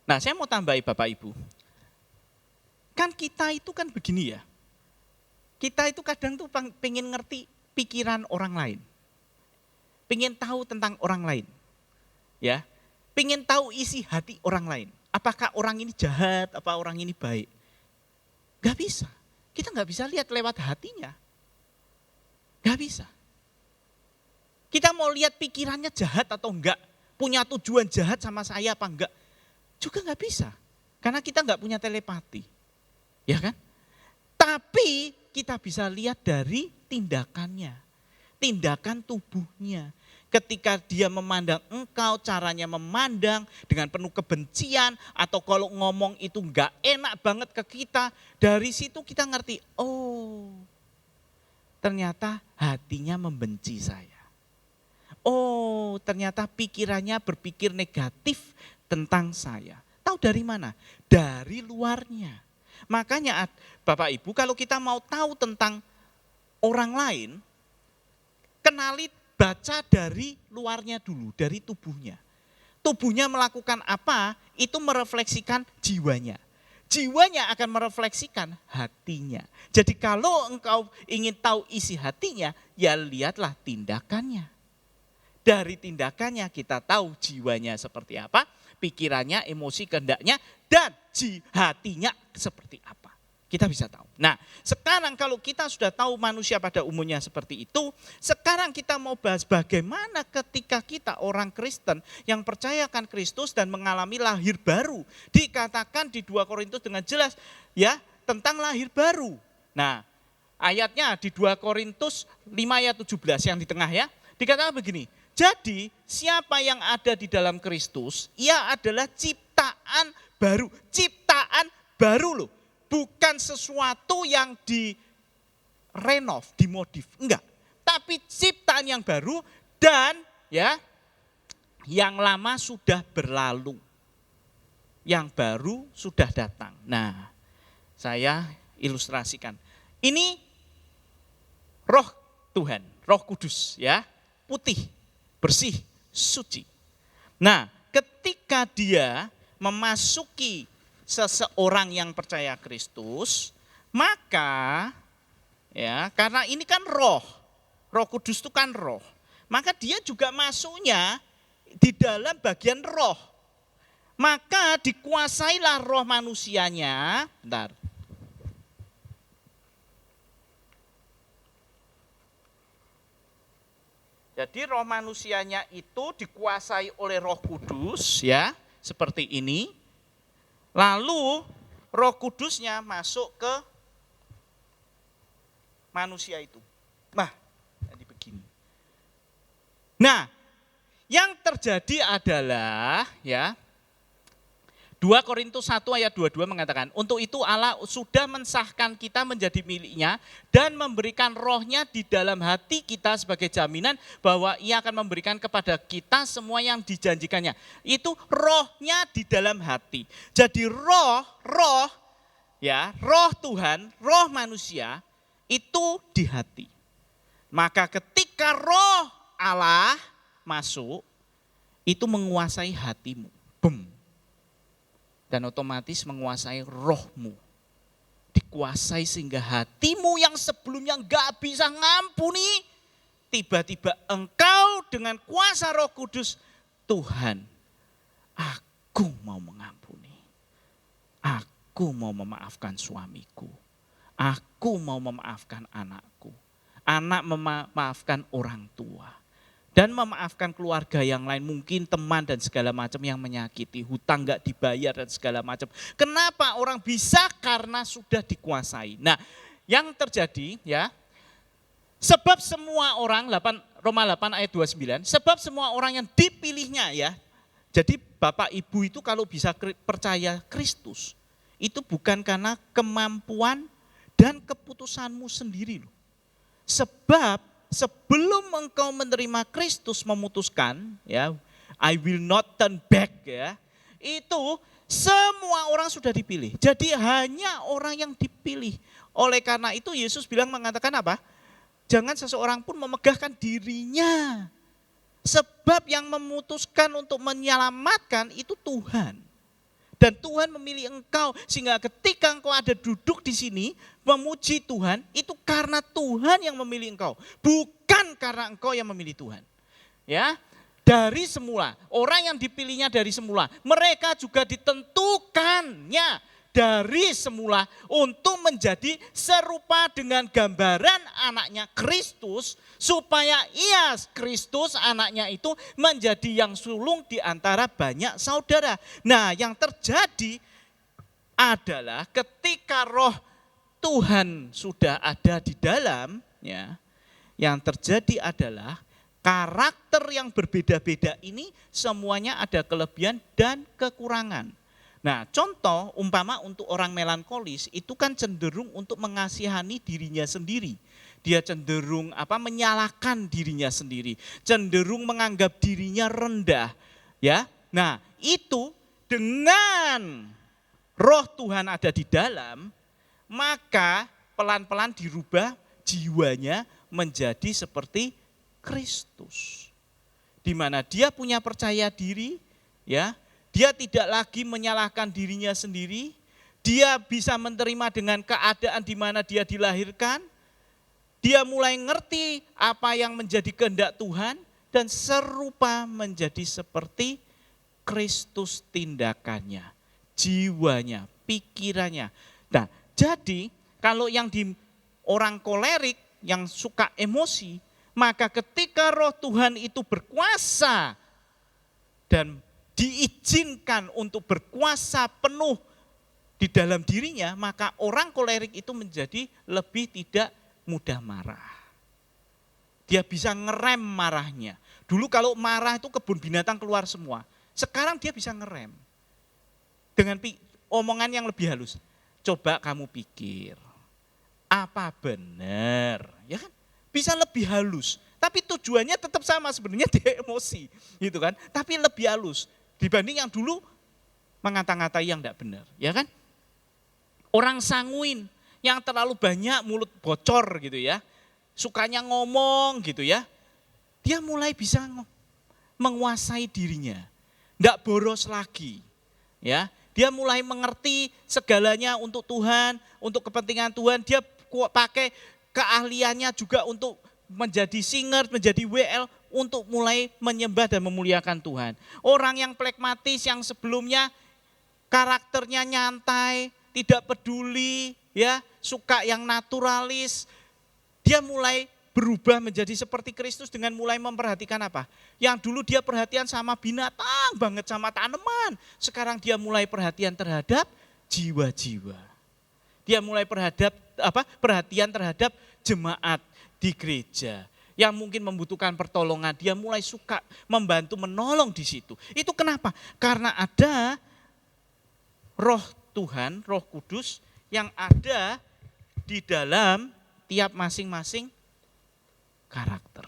Nah, saya mau tambahi Bapak Ibu. Kan kita itu kan begini ya. Kita itu kadang tuh pengen ngerti pikiran orang lain. Pengen tahu tentang orang lain. Ya. Pengen tahu isi hati orang lain. Apakah orang ini jahat, apa orang ini baik. Gak bisa. Kita gak bisa lihat lewat hatinya. Gak bisa. Kita mau lihat pikirannya jahat atau enggak. Punya tujuan jahat sama saya apa enggak. Juga gak bisa. Karena kita gak punya telepati. Ya kan? Tapi kita bisa lihat dari tindakannya. Tindakan tubuhnya. Ketika dia memandang engkau, caranya memandang dengan penuh kebencian, atau kalau ngomong itu enggak enak banget ke kita, dari situ kita ngerti, oh ternyata hatinya membenci saya. Oh ternyata pikirannya berpikir negatif tentang saya. Tahu dari mana? Dari luarnya. Makanya Bapak Ibu, kalau kita mau tahu tentang orang lain, kenali, baca dari luarnya dulu, dari tubuhnya. Tubuhnya melakukan apa, itu merefleksikan jiwanya. Jiwanya akan merefleksikan hatinya. Jadi kalau engkau ingin tahu isi hatinya, ya lihatlah tindakannya. Dari tindakannya kita tahu jiwanya seperti apa, pikirannya, emosi, kehendaknya, dan hatinya seperti apa. Kita bisa tahu. Nah, sekarang kalau kita sudah tahu manusia pada umumnya seperti itu, sekarang kita mau bahas bagaimana ketika kita orang Kristen yang percayakan Kristus dan mengalami lahir baru. Dikatakan di 2 Korintus dengan jelas ya tentang lahir baru. Nah, ayatnya di 2 Korintus 5 ayat 17 yang di tengah ya. Dikatakan begini, jadi siapa yang ada di dalam Kristus, ia adalah ciptaan baru. Ciptaan baru loh. Bukan sesuatu yang direnov, dimodif, enggak. Tapi ciptaan yang baru dan ya yang lama sudah berlalu. Yang baru sudah datang. Nah, saya ilustrasikan. Ini roh Tuhan, Roh Kudus ya, putih, bersih, suci. Nah, ketika dia memasuki seseorang yang percaya Kristus, maka ya karena ini kan roh Kudus itu kan roh, maka dia juga masuknya di dalam bagian roh, maka dikuasailah roh manusianya. Bentar. Jadi roh manusianya itu dikuasai oleh Roh Kudus ya, seperti ini. Lalu Roh Kudusnya masuk ke manusia itu. Nah, jadi begini. Nah, yang terjadi adalah ya 2 2 Korintus 1 ayat 22 mengatakan, untuk itu Allah sudah mensahkan kita menjadi miliknya dan memberikan rohnya di dalam hati kita sebagai jaminan bahwa ia akan memberikan kepada kita semua yang dijanjikannya. Itu rohnya di dalam hati. Jadi roh Tuhan, roh manusia itu di hati. Maka ketika roh Allah masuk, itu menguasai hatimu. Dan otomatis menguasai rohmu. Dikuasai sehingga hatimu yang sebelumnya gak bisa ngampuni, tiba-tiba engkau dengan kuasa Roh Kudus, Tuhan, aku mau mengampuni. Aku mau memaafkan suamiku. Aku mau memaafkan anakku. Anak memaafkan orang tua. Dan memaafkan keluarga yang lain, mungkin teman dan segala macam yang menyakiti, hutang gak dibayar dan segala macam. Kenapa orang bisa? Karena sudah dikuasai. Nah, yang terjadi ya, sebab semua orang, Roma 8 ayat 29, sebab semua orang yang dipilihnya ya. Jadi Bapak Ibu itu kalau bisa percaya Kristus, itu bukan karena kemampuan dan keputusanmu sendiri loh. Sebab sebelum engkau menerima Kristus memutuskan, ya, I will not turn back ya, itu semua orang sudah dipilih. Jadi hanya orang yang dipilih. Oleh karena itu Yesus mengatakan apa? Jangan seseorang pun memegahkan dirinya. Sebab yang memutuskan untuk menyelamatkan itu Tuhan. Dan Tuhan memilih engkau sehingga ketika engkau ada duduk di sini memuji Tuhan, itu karena Tuhan yang memilih engkau, bukan karena engkau yang memilih Tuhan. Ya, dari semula, orang yang dipilihnya dari semula, mereka juga ditentukannya dari semula untuk menjadi serupa dengan gambaran anaknya Kristus, supaya ia Kristus anaknya itu menjadi yang sulung di antara banyak saudara. Nah, yang terjadi adalah ketika roh Tuhan sudah ada di dalam, ya, yang terjadi adalah karakter yang berbeda-beda ini semuanya ada kelebihan dan kekurangan. Nah, contoh umpama untuk orang melankolis itu kan cenderung untuk mengasihani dirinya sendiri. Dia cenderung menyalahkan dirinya sendiri, cenderung menganggap dirinya rendah, ya. Nah, itu dengan roh Tuhan ada di dalam, maka pelan-pelan dirubah jiwanya menjadi seperti Kristus. Di mana dia punya percaya diri, ya. Dia tidak lagi menyalahkan dirinya sendiri, dia bisa menerima dengan keadaan di mana dia dilahirkan, dia mulai ngerti apa yang menjadi kehendak Tuhan, dan serupa menjadi seperti Kristus tindakannya, jiwanya, pikirannya. Nah, jadi kalau yang di orang kolerik, yang suka emosi, maka ketika roh Tuhan itu berkuasa dan diizinkan untuk berkuasa penuh di dalam dirinya, maka orang kolerik itu menjadi lebih tidak mudah marah. Dia bisa ngerem marahnya. Dulu kalau marah itu kebun binatang keluar semua. Sekarang dia bisa ngerem. Dengan omongan yang lebih halus. Coba kamu pikir, apa benar? Ya kan? Bisa lebih halus. Tapi tujuannya tetap sama, sebenarnya dia emosi. Gitu kan? Tapi lebih halus. Dibanding yang dulu mengata-ngatai yang tidak benar, ya kan? Orang sanguin yang terlalu banyak mulut bocor gitu ya, sukanya ngomong gitu ya, dia mulai bisa menguasai dirinya, tidak boros lagi, ya. Dia mulai mengerti segalanya untuk Tuhan, untuk kepentingan Tuhan. Dia pakai keahliannya juga untuk menjadi singer, menjadi WL, untuk mulai menyembah dan memuliakan Tuhan. Orang yang pragmatis yang sebelumnya karakternya nyantai, tidak peduli, ya, suka yang naturalis, dia mulai berubah menjadi seperti Kristus dengan mulai memperhatikan apa? Yang dulu dia perhatian sama binatang banget, sama tanaman, sekarang dia mulai perhatian terhadap jiwa-jiwa. Dia mulai perhatian terhadap jemaat di gereja yang mungkin membutuhkan pertolongan, dia mulai suka membantu menolong di situ. Itu kenapa? Karena ada Roh Tuhan, Roh Kudus yang ada di dalam tiap masing-masing karakter.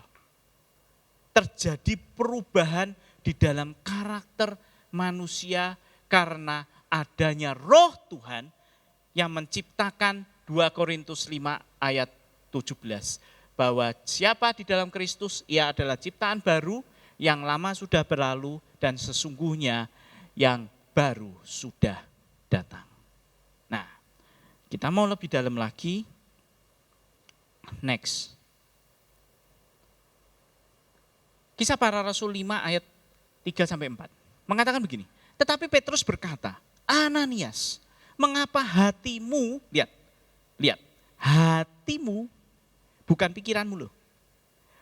Terjadi perubahan di dalam karakter manusia karena adanya Roh Tuhan yang menciptakan 2 Korintus 5 ayat 17. Bahwa siapa di dalam Kristus, ia adalah ciptaan baru, yang lama sudah berlalu dan sesungguhnya yang baru sudah datang. Nah, kita mau lebih dalam lagi. Next. Kisah Para Rasul 5 ayat 3-4. Mengatakan begini, tetapi Petrus berkata, Ananias, mengapa hatimu, lihat, hatimu, bukan pikiranmu loh,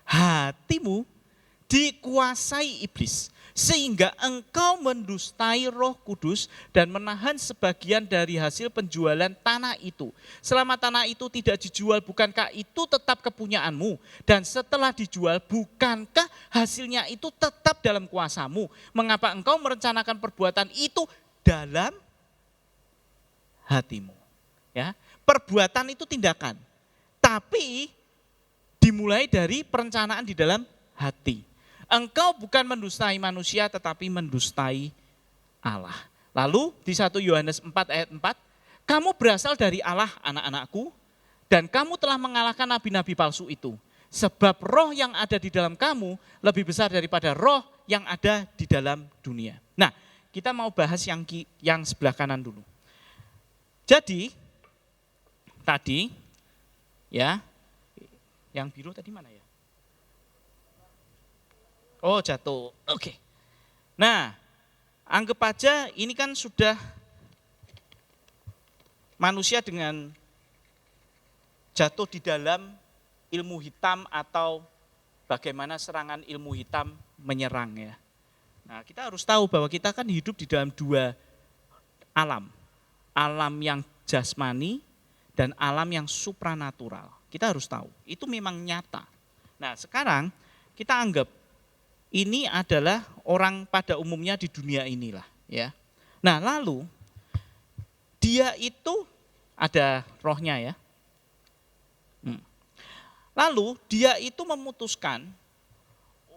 hatimu dikuasai iblis, sehingga engkau mendustai Roh Kudus dan menahan sebagian dari hasil penjualan tanah itu. Selama tanah itu tidak dijual, bukankah itu tetap kepunyaanmu? Dan setelah dijual, bukankah hasilnya itu tetap dalam kuasamu? Mengapa engkau merencanakan perbuatan itu dalam hatimu? Ya, perbuatan itu tindakan, tapi dimulai dari perencanaan di dalam hati. Engkau bukan mendustai manusia tetapi mendustai Allah. Lalu di 1 Yohanes 4 ayat 4, kamu berasal dari Allah anak-anakku dan kamu telah mengalahkan nabi-nabi palsu itu. Sebab roh yang ada di dalam kamu lebih besar daripada roh yang ada di dalam dunia. Nah, kita mau bahas yang sebelah kanan dulu. Jadi, tadi ya, yang biru tadi mana ya? Oh, jatuh. Oke. Nah, anggap aja ini kan sudah manusia dengan jatuh di dalam ilmu hitam atau bagaimana serangan ilmu hitam menyerang ya. Nah, kita harus tahu bahwa kita kan hidup di dalam dua alam. Alam yang jasmani dan alam yang supranatural. Kita harus tahu, itu memang nyata. Nah, sekarang kita anggap ini adalah orang pada umumnya di dunia inilah, ya. Nah, lalu dia itu ada rohnya ya. Lalu dia itu memutuskan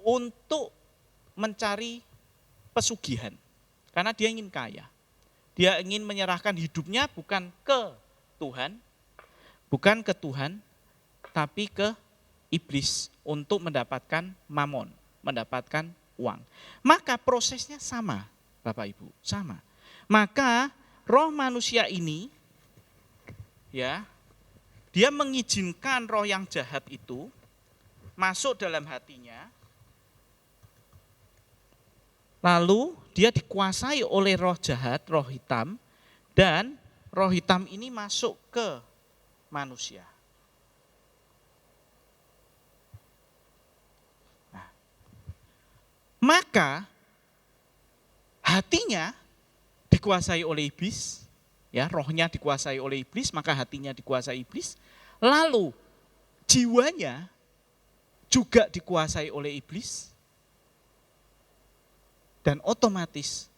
untuk mencari pesugihan karena dia ingin kaya. Dia ingin menyerahkan hidupnya bukan ke Tuhan, tapi ke iblis untuk mendapatkan mamon, mendapatkan uang. Maka prosesnya sama, Bapak Ibu, sama. Maka roh manusia ini, ya, dia mengizinkan roh yang jahat itu masuk dalam hatinya, lalu dia dikuasai oleh roh jahat, roh hitam, dan roh hitam ini masuk ke manusia. Nah, maka hatinya dikuasai oleh iblis, ya, rohnya dikuasai oleh iblis, maka hatinya dikuasai iblis. Lalu jiwanya juga dikuasai oleh iblis. Dan otomatis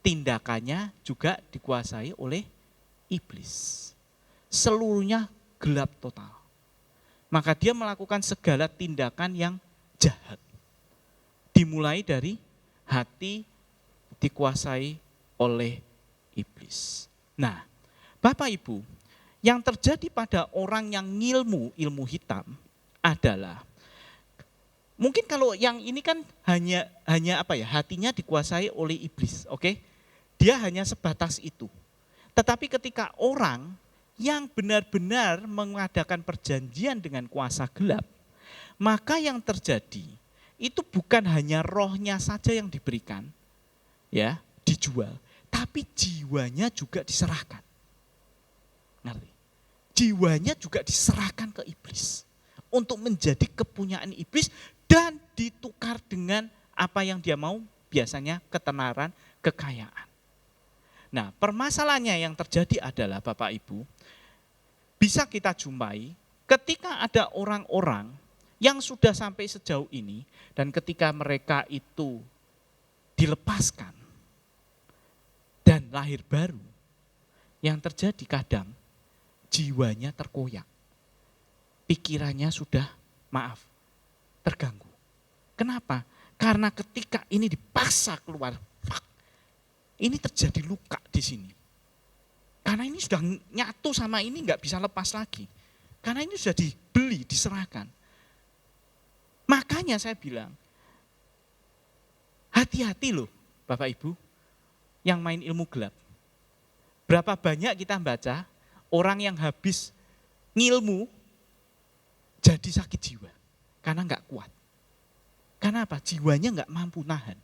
tindakannya juga dikuasai oleh iblis. Seluruhnya gelap total. Maka dia melakukan segala tindakan yang jahat. Dimulai dari hati dikuasai oleh iblis. Nah, Bapak Ibu, yang terjadi pada orang yang ilmu hitam adalah, mungkin kalau yang ini kan hanya apa ya, hatinya dikuasai oleh iblis, oke? Dia hanya sebatas itu. Tetapi ketika orang yang benar-benar mengadakan perjanjian dengan kuasa gelap, maka yang terjadi itu bukan hanya rohnya saja yang diberikan, ya, dijual, tapi jiwanya juga diserahkan. Ngerti? Jiwanya juga diserahkan ke iblis untuk menjadi kepunyaan iblis dan ditukar dengan apa yang dia mau, biasanya ketenaran, kekayaan. Nah, permasalahannya yang terjadi adalah Bapak Ibu, bisa kita jumpai ketika ada orang-orang yang sudah sampai sejauh ini dan ketika mereka itu dilepaskan dan lahir baru, yang terjadi kadang jiwanya terkoyak. Pikirannya sudah, terganggu. Kenapa? Karena ketika ini dipaksa keluar, ini terjadi luka di sini. Karena ini sudah nyatu sama ini, nggak bisa lepas lagi. Karena ini sudah dibeli, diserahkan. Makanya saya bilang, hati-hati loh Bapak Ibu yang main ilmu gelap. Berapa banyak kita baca orang yang habis ngilmu jadi sakit jiwa karena nggak kuat. Karena apa? Jiwanya nggak mampu nahan.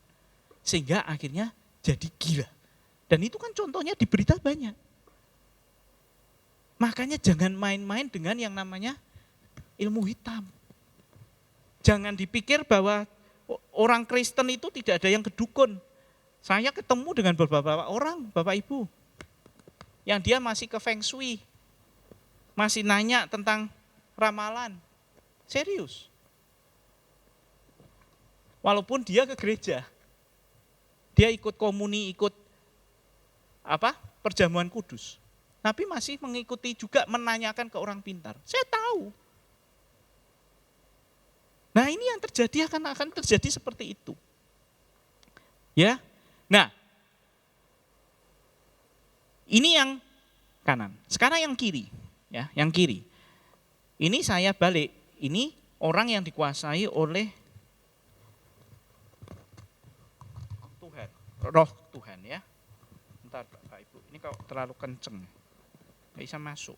Sehingga akhirnya jadi gila. Dan itu kan contohnya di berita banyak. Makanya jangan main-main dengan yang namanya ilmu hitam. Jangan dipikir bahwa orang Kristen itu tidak ada yang kedukun. Saya ketemu dengan beberapa orang, Bapak Ibu, yang dia masih ke Feng Shui, masih nanya tentang ramalan. Serius. Walaupun dia ke gereja, dia ikut komuni, ikut perjamuan kudus. Tapi masih mengikuti juga menanyakan ke orang pintar. Saya tahu. Nah ini yang terjadi akan terjadi seperti itu. Ya, nah ini yang kanan. Sekarang yang kiri, ya, yang kiri. Ini saya balik. Ini orang yang dikuasai oleh Tuhan, Roh Tuhan ya. Bentar Bapak Ibu, ini kalau terlalu kenceng, nggak bisa masuk.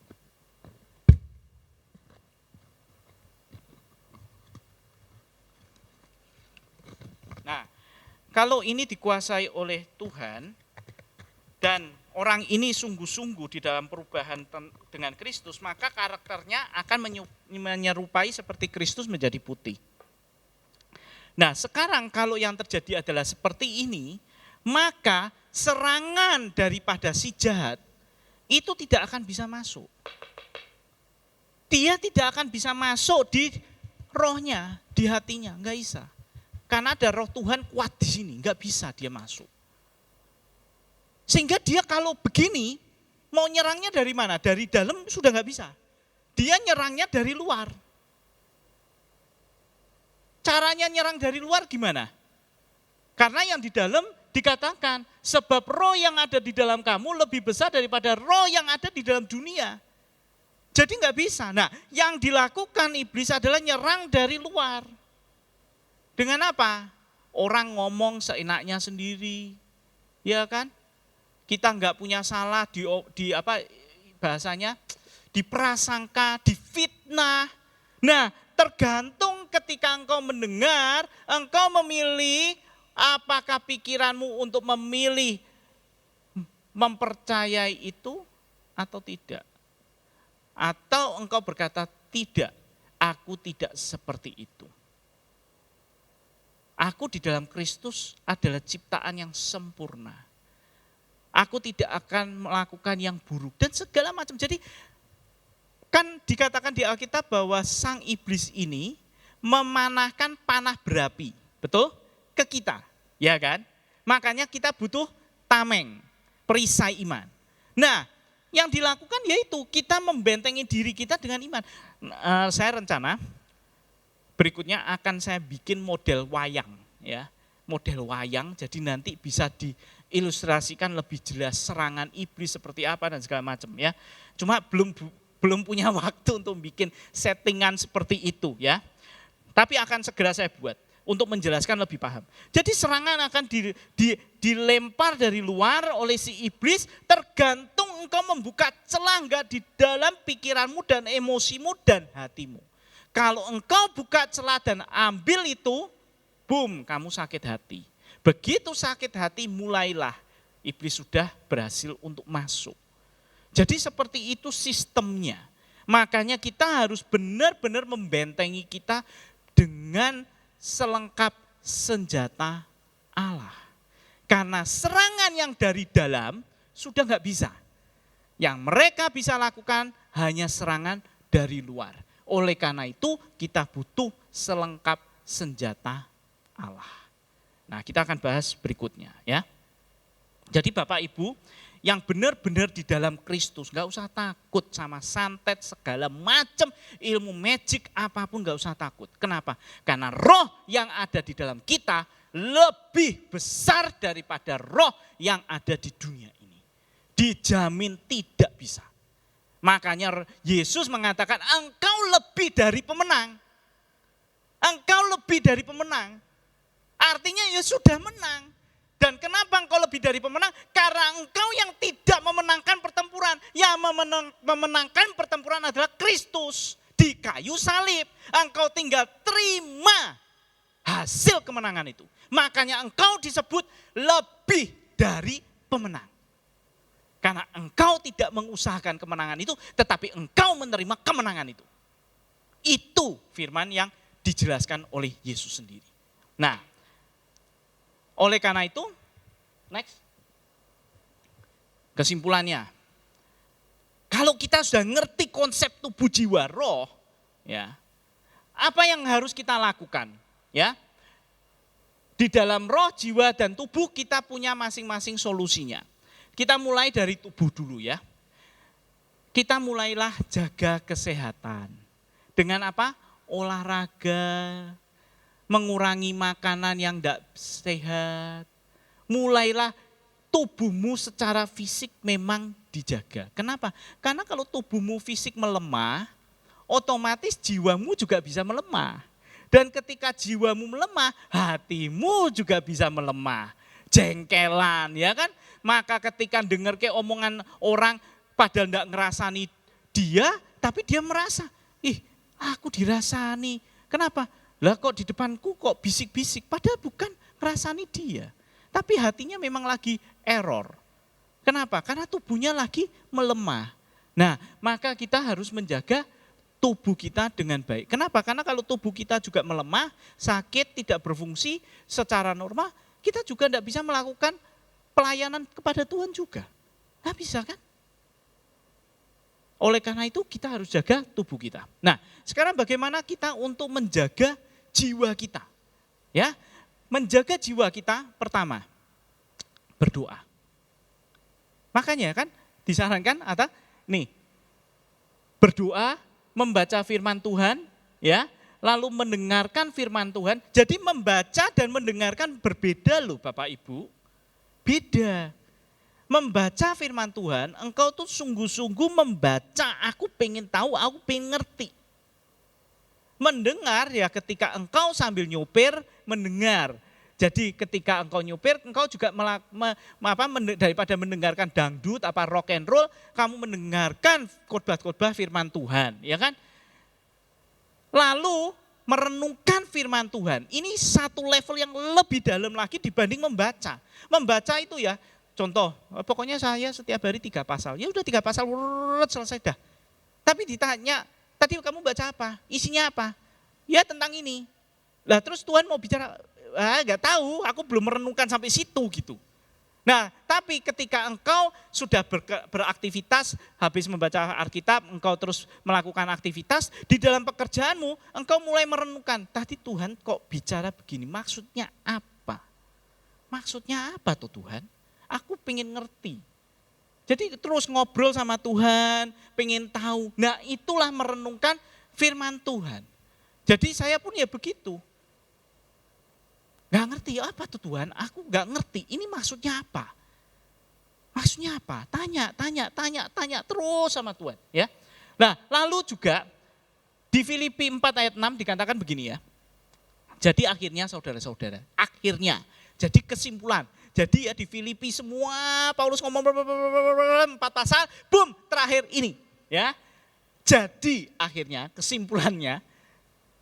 Nah, kalau ini dikuasai oleh Tuhan dan orang ini sungguh-sungguh di dalam perubahan dengan Kristus, maka karakternya akan menyerupai seperti Kristus menjadi putih. Nah, sekarang kalau yang terjadi adalah seperti ini, maka serangan daripada si jahat itu tidak akan bisa masuk. Dia tidak akan bisa masuk di rohnya, di hatinya, enggak bisa. Karena ada roh Tuhan kuat di sini, enggak bisa dia masuk. Sehingga dia kalau begini, mau nyerangnya dari mana? Dari dalam sudah enggak bisa. Dia nyerangnya dari luar. Caranya nyerang dari luar gimana? Karena yang di dalam dikatakan, sebab roh yang ada di dalam kamu lebih besar daripada roh yang ada di dalam dunia. Jadi enggak bisa. Nah, yang dilakukan iblis adalah nyerang dari luar. Dengan apa? Orang ngomong seenaknya sendiri, ya kan? Kita enggak punya salah di bahasanya, diprasangka, difitnah. Nah, tergantung ketika engkau mendengar, engkau memilih apakah pikiranmu untuk memilih mempercayai itu atau tidak. Atau engkau berkata, tidak, aku tidak seperti itu. Aku di dalam Kristus adalah ciptaan yang sempurna. Aku tidak akan melakukan yang buruk dan segala macam. Jadi kan dikatakan di Alkitab bahwa sang iblis ini memanahkan panah berapi, betul? Ke kita, ya kan? Makanya kita butuh tameng, perisai iman. Nah, yang dilakukan yaitu kita membentengi diri kita dengan iman. Saya rencana berikutnya akan saya bikin model wayang, ya, model wayang. Jadi nanti bisa diilustrasikan lebih jelas serangan iblis seperti apa dan segala macam, ya. Cuma belum punya waktu untuk bikin settingan seperti itu, ya. Tapi akan segera saya buat untuk menjelaskan lebih paham. Jadi serangan akan dilempar dari luar oleh si iblis, tergantung engkau membuka celah enggak di dalam pikiranmu dan emosimu dan hatimu. Kalau engkau buka celah dan ambil itu, boom, kamu sakit hati. Begitu sakit hati mulailah iblis sudah berhasil untuk masuk. Jadi seperti itu sistemnya. Makanya kita harus benar-benar membentengi kita dengan selengkap senjata Allah. Karena serangan yang dari dalam sudah enggak bisa. Yang mereka bisa lakukan hanya serangan dari luar. Oleh karena itu kita butuh selengkap senjata Allah. Nah, kita akan bahas berikutnya, ya. Jadi Bapak Ibu, yang benar-benar di dalam Kristus, gak usah takut sama santet segala macam ilmu magic apapun, gak usah takut. Kenapa? Karena roh yang ada di dalam kita lebih besar daripada roh yang ada di dunia ini. Dijamin tidak bisa. Makanya Yesus mengatakan engkau lebih dari pemenang. Engkau lebih dari pemenang. Artinya ya sudah menang. Dan kenapa engkau lebih dari pemenang? Karena engkau yang tidak memenangkan pertempuran. Yang memenangkan pertempuran adalah Kristus di kayu salib. Engkau tinggal terima hasil kemenangan itu. Makanya engkau disebut lebih dari pemenang. Karena engkau tidak mengusahakan kemenangan itu, tetapi engkau menerima kemenangan itu. Itu firman yang dijelaskan oleh Yesus sendiri. Nah, oleh karena itu, next. Kesimpulannya, kalau kita sudah ngerti konsep tubuh jiwa roh, ya, apa yang harus kita lakukan? Ya, di dalam roh, jiwa, dan tubuh kita punya masing-masing solusinya. Kita mulai dari tubuh dulu ya. Kita mulailah jaga kesehatan. Dengan apa? Olahraga, mengurangi makanan yang tidak sehat. Mulailah tubuhmu secara fisik memang dijaga. Kenapa? Karena kalau tubuhmu fisik melemah, otomatis jiwamu juga bisa melemah. Dan ketika jiwamu melemah, hatimu juga bisa melemah. Jengkelan, ya kan? Maka ketika dengar kayak omongan orang padahal tidak ngerasani dia, tapi dia merasa, aku dirasani. Kenapa? Lah kok di depanku kok bisik-bisik, padahal bukan ngerasani dia. Tapi hatinya memang lagi error. Kenapa? Karena tubuhnya lagi melemah. Nah, maka kita harus menjaga tubuh kita dengan baik. Kenapa? Karena kalau tubuh kita juga melemah, sakit, tidak berfungsi secara normal, kita juga tidak bisa melakukan pelayanan kepada Tuhan juga. Nggak bisa kan? Oleh karena itu kita harus jaga tubuh kita. Nah, sekarang bagaimana kita untuk menjaga jiwa kita? Ya, menjaga jiwa kita pertama, berdoa. Makanya kan disarankan berdoa, membaca firman Tuhan, ya, lalu mendengarkan firman Tuhan. Jadi membaca dan mendengarkan berbeda loh Bapak Ibu. Beda. Membaca firman Tuhan, engkau tuh sungguh-sungguh membaca, aku pengen tahu, aku pengen ngerti. Mendengar ya ketika engkau sambil nyopir, mendengar. Jadi ketika engkau nyopir, engkau juga daripada mendengarkan dangdut, rock and roll, kamu mendengarkan khotbah-khotbah firman Tuhan, ya kan? Lalu merenungkan firman Tuhan, ini satu level yang lebih dalam lagi dibanding membaca. Membaca itu ya, contoh, pokoknya saya setiap hari 3 pasal, ya udah 3 pasal, selesai dah. Tapi ditanya, tadi kamu baca apa? Isinya apa? Ya tentang ini. Lah terus Tuhan mau bicara, gak tahu, aku belum merenungkan sampai situ gitu. Nah, tapi ketika engkau sudah beraktivitas, habis membaca Alkitab, engkau terus melakukan aktivitas, di dalam pekerjaanmu, engkau mulai merenungkan, tadi Tuhan kok bicara begini, maksudnya apa? Maksudnya apa tuh Tuhan? Aku pengen ngerti. Jadi terus ngobrol sama Tuhan, pengen tahu. Nah itulah merenungkan firman Tuhan. Jadi saya pun ya begitu. Gak ngerti apa tuh Tuhan, aku gak ngerti ini maksudnya apa. Maksudnya apa? Tanya terus sama Tuhan. Ya. Nah lalu juga di Filipi 4 ayat 6 dikatakan begini ya. Jadi akhirnya saudara-saudara, jadi kesimpulan. Jadi ya di Filipi semua Paulus ngomong 4 pasal, boom terakhir ini. Ya. Jadi akhirnya kesimpulannya,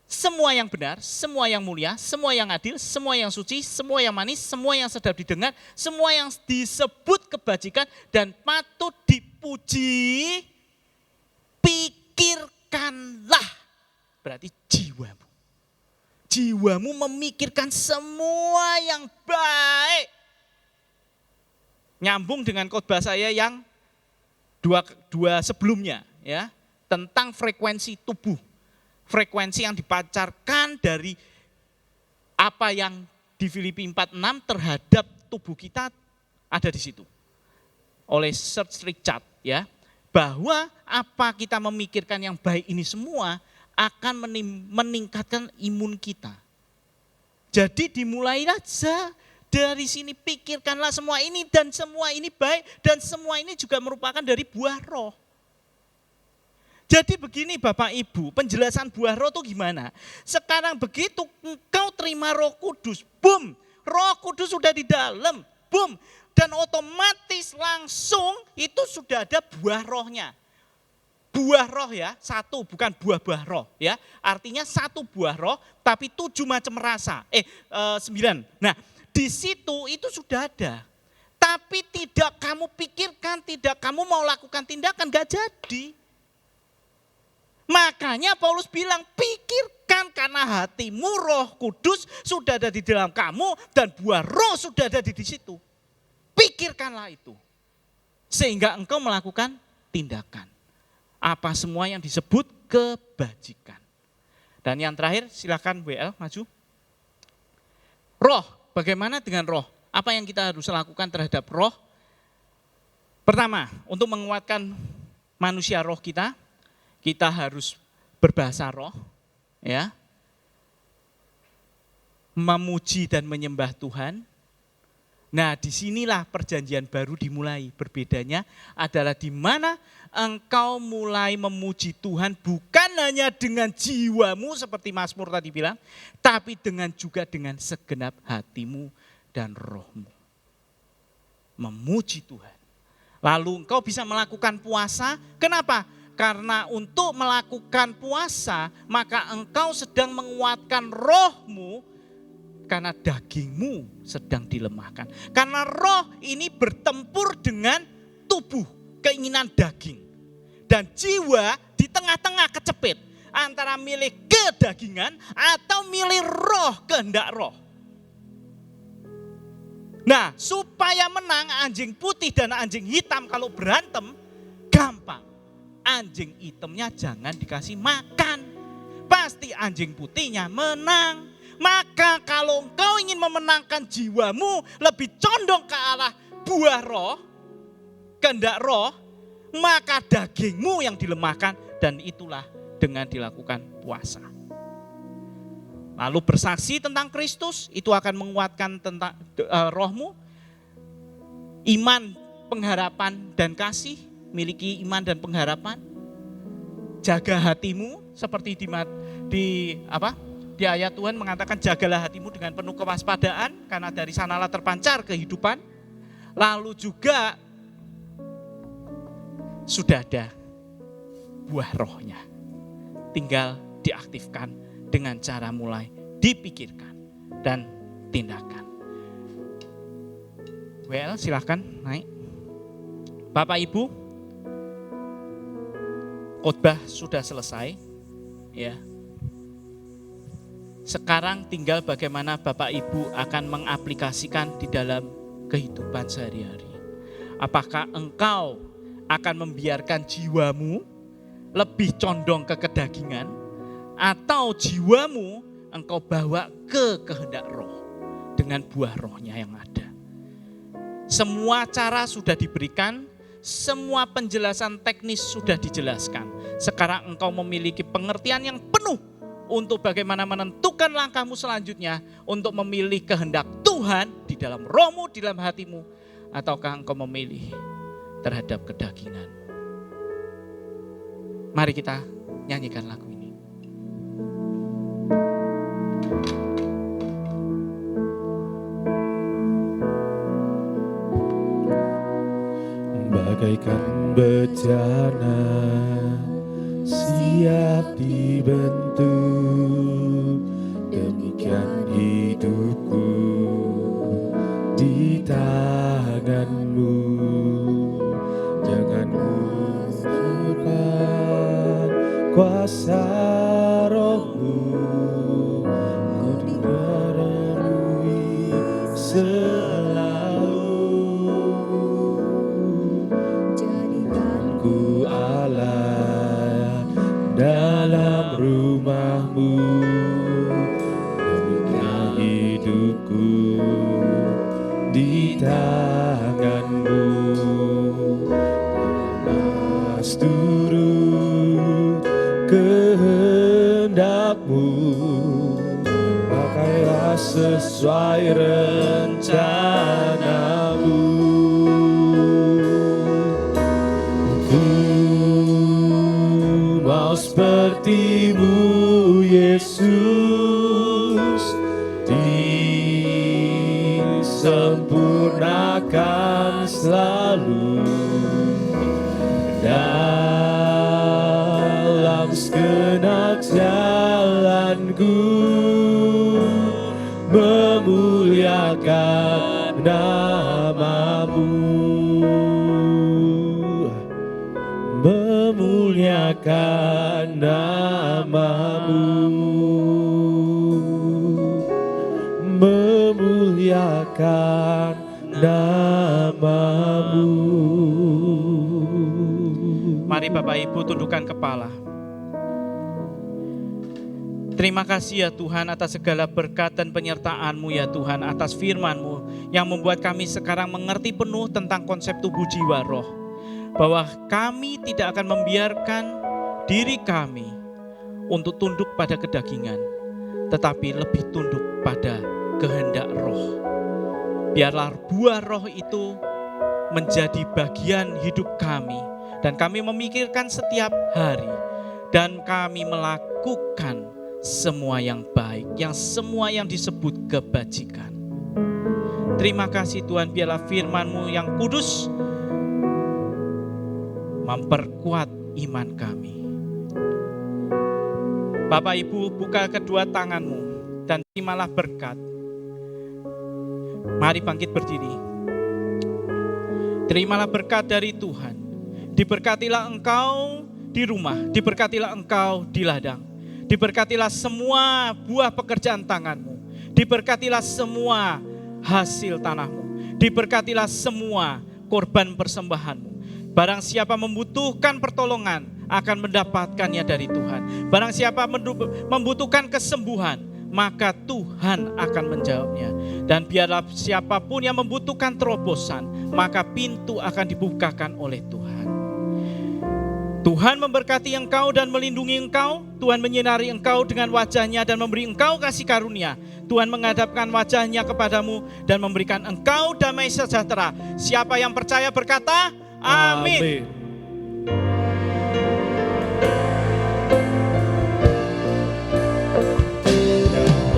semua yang benar, semua yang mulia, semua yang adil, semua yang suci, semua yang manis, semua yang sedap didengar, semua yang disebut kebajikan dan patut dipuji, pikirkanlah. Berarti jiwamu. Jiwamu memikirkan semua yang baik. Nyambung dengan khotbah saya yang dua sebelumnya ya, tentang frekuensi tubuh. Frekuensi yang dipancarkan dari apa yang di Filipi 4:6 terhadap tubuh kita ada di situ. oleh Sir Richard ya, bahwa apa kita memikirkan yang baik ini semua akan meningkatkan imun kita. Jadi dimulai aja dari sini, pikirkanlah semua ini dan semua ini baik dan semua ini juga merupakan dari buah roh. Jadi begini Bapak Ibu, penjelasan buah roh itu gimana? Sekarang begitu engkau terima Roh Kudus, boom, Roh Kudus sudah di dalam, boom, dan otomatis langsung itu sudah ada buah rohnya. Buah roh ya, satu, bukan buah-buah roh ya. Artinya satu buah roh, tapi 7 macam rasa. 9. Nah, di situ itu sudah ada. Tapi tidak kamu pikirkan, tidak kamu mau lakukan tindakan, gak jadi. Makanya Paulus bilang, pikirkan karena hatimu Roh Kudus sudah ada di dalam kamu dan buah roh sudah ada di situ. Pikirkanlah itu. Sehingga engkau melakukan tindakan. Apa semua yang disebut kebajikan. Dan yang terakhir silakan WL maju. Roh, bagaimana dengan roh? Apa yang kita harus lakukan terhadap roh? Pertama, untuk menguatkan manusia roh kita harus berbahasa roh, ya. Memuji dan menyembah Tuhan. Nah, disinilah perjanjian baru dimulai. Berbedanya adalah di mana engkau mulai memuji Tuhan bukan hanya dengan jiwamu seperti Mazmur tadi bilang, tapi juga dengan segenap hatimu dan rohmu. Memuji Tuhan. Lalu engkau bisa melakukan puasa. Kenapa? Karena untuk melakukan puasa, maka engkau sedang menguatkan rohmu. Karena dagingmu sedang dilemahkan. Karena roh ini bertempur dengan tubuh, keinginan daging. Dan jiwa di tengah-tengah kecepit. Antara milih kedagingan atau milih roh, kehendak roh. Nah, supaya menang anjing putih dan anjing hitam kalau berantem, gampang. Anjing hitamnya jangan dikasih makan. Pasti anjing putihnya menang. Maka kalau engkau ingin memenangkan jiwamu lebih condong ke arah buah roh, kehendak roh, maka dagingmu yang dilemahkan dan itulah dengan dilakukan puasa. Lalu bersaksi tentang Kristus itu akan menguatkan tentang rohmu. Iman, pengharapan dan kasih, miliki iman dan pengharapan. Jaga hatimu seperti di ayat Tuhan mengatakan jagalah hatimu dengan penuh kewaspadaan karena dari sanalah terpancar kehidupan. Lalu juga sudah ada buah rohnya. Tinggal diaktifkan dengan cara mulai dipikirkan dan tindakan. Well, silahkan naik. Bapak Ibu, khotbah sudah selesai. Ya. Sekarang tinggal bagaimana Bapak Ibu akan mengaplikasikan di dalam kehidupan sehari-hari. Apakah engkau akan membiarkan jiwamu lebih condong ke kedagingan atau jiwamu engkau bawa ke kehendak roh dengan buah rohnya yang ada. Semua cara sudah diberikan, semua penjelasan teknis sudah dijelaskan. Sekarang engkau memiliki pengertian yang penuh untuk bagaimana menentukan langkahmu selanjutnya untuk memilih kehendak Tuhan di dalam rohmu, di dalam hatimu, ataukah engkau memilih terhadap kedagingan. Mari kita nyanyikan lagu ini. Bagaikan bejana siap dibentuk, demikian hidupku di tanganmu. Jangan lupakan kuasa rohmu, ku dipenuhi selalu. Jadikanku Allah dalam rumahmu, demikian hidupku di tanganmu. sesuai rencana-Mu. Ku mau seperti-Mu Yesus, disempurnakan selalu dalam segenap jalanku, memuliakan nama-Mu, memuliakan nama-Mu, memuliakan nama-Mu. Mari Bapak Ibu tundukkan kepala. Terima kasih ya Tuhan atas segala berkat dan penyertaan-Mu ya Tuhan, atas firman-Mu yang membuat kami sekarang mengerti penuh tentang konsep tubuh jiwa roh. Bahwa kami tidak akan membiarkan diri kami untuk tunduk pada kedagingan, tetapi lebih tunduk pada kehendak roh. Biarlah buah roh itu menjadi bagian hidup kami, dan kami memikirkan setiap hari, dan kami melakukan semua yang baik, semua yang disebut kebajikan. Terima kasih Tuhan, biarlah firman-Mu yang kudus memperkuat iman kami. Bapak Ibu, buka kedua tangan-Mu dan terimalah berkat. Mari bangkit berdiri. Terimalah berkat dari Tuhan. Diberkatilah engkau di rumah, diberkatilah engkau di ladang, diberkatilah semua buah pekerjaan tanganmu, diberkatilah semua hasil tanahmu, diberkatilah semua korban persembahanmu. Barang siapa membutuhkan pertolongan akan mendapatkannya dari Tuhan. Barang siapa membutuhkan kesembuhan, maka Tuhan akan menjawabnya. Dan biarlah siapapun yang membutuhkan terobosan, maka pintu akan dibukakan oleh Tuhan. Tuhan memberkati engkau dan melindungi engkau. Tuhan menyinari engkau dengan wajah-Nya dan memberi engkau kasih karunia. Tuhan menghadapkan wajah-Nya kepadamu dan memberikan engkau damai sejahtera. Siapa yang percaya berkata, amin.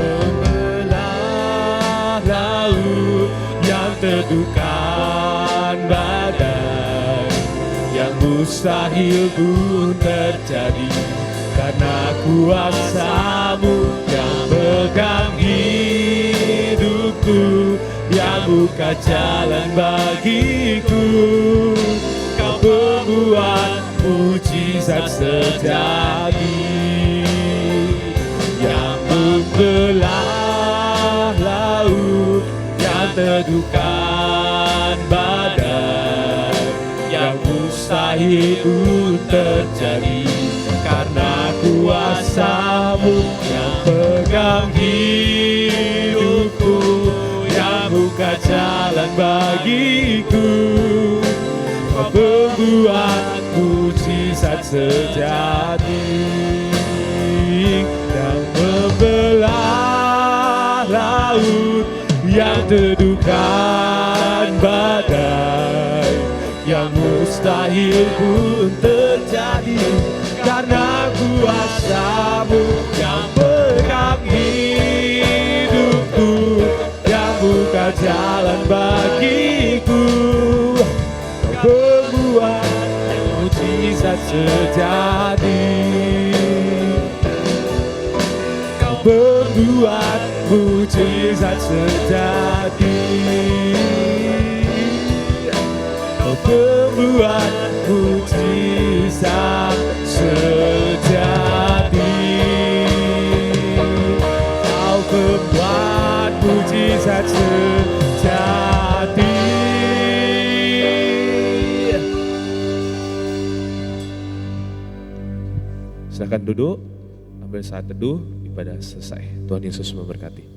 Membelah laut yang teduhkan badai, yang mustahil pun terjadi, karena kuasa-Mu yang pegang hidupku, yang buka jalan bagiku. Kau pembuat mujizat sejati, yang membelah laut yang teduhkan badai, yang mustahil pun terjadi, karena kuasa-Mu yang pegang hidupku, yang buka jalan bagiku. Kau membuat mujizat sejati, yang membelah laut yang teduhkan badai, yang mustahil pun terjadi, karena kuasa-Mu yang pegang hidupku, yang buka jalan bagiku. Kau membuat mujizat sejati, Kau membuat mujizat sejati, Kau membuat mujizat sejati, Kau membuat mujizat sejati. Silakan duduk, sampai saat teduh ibadah selesai. Tuhan Yesus memberkati.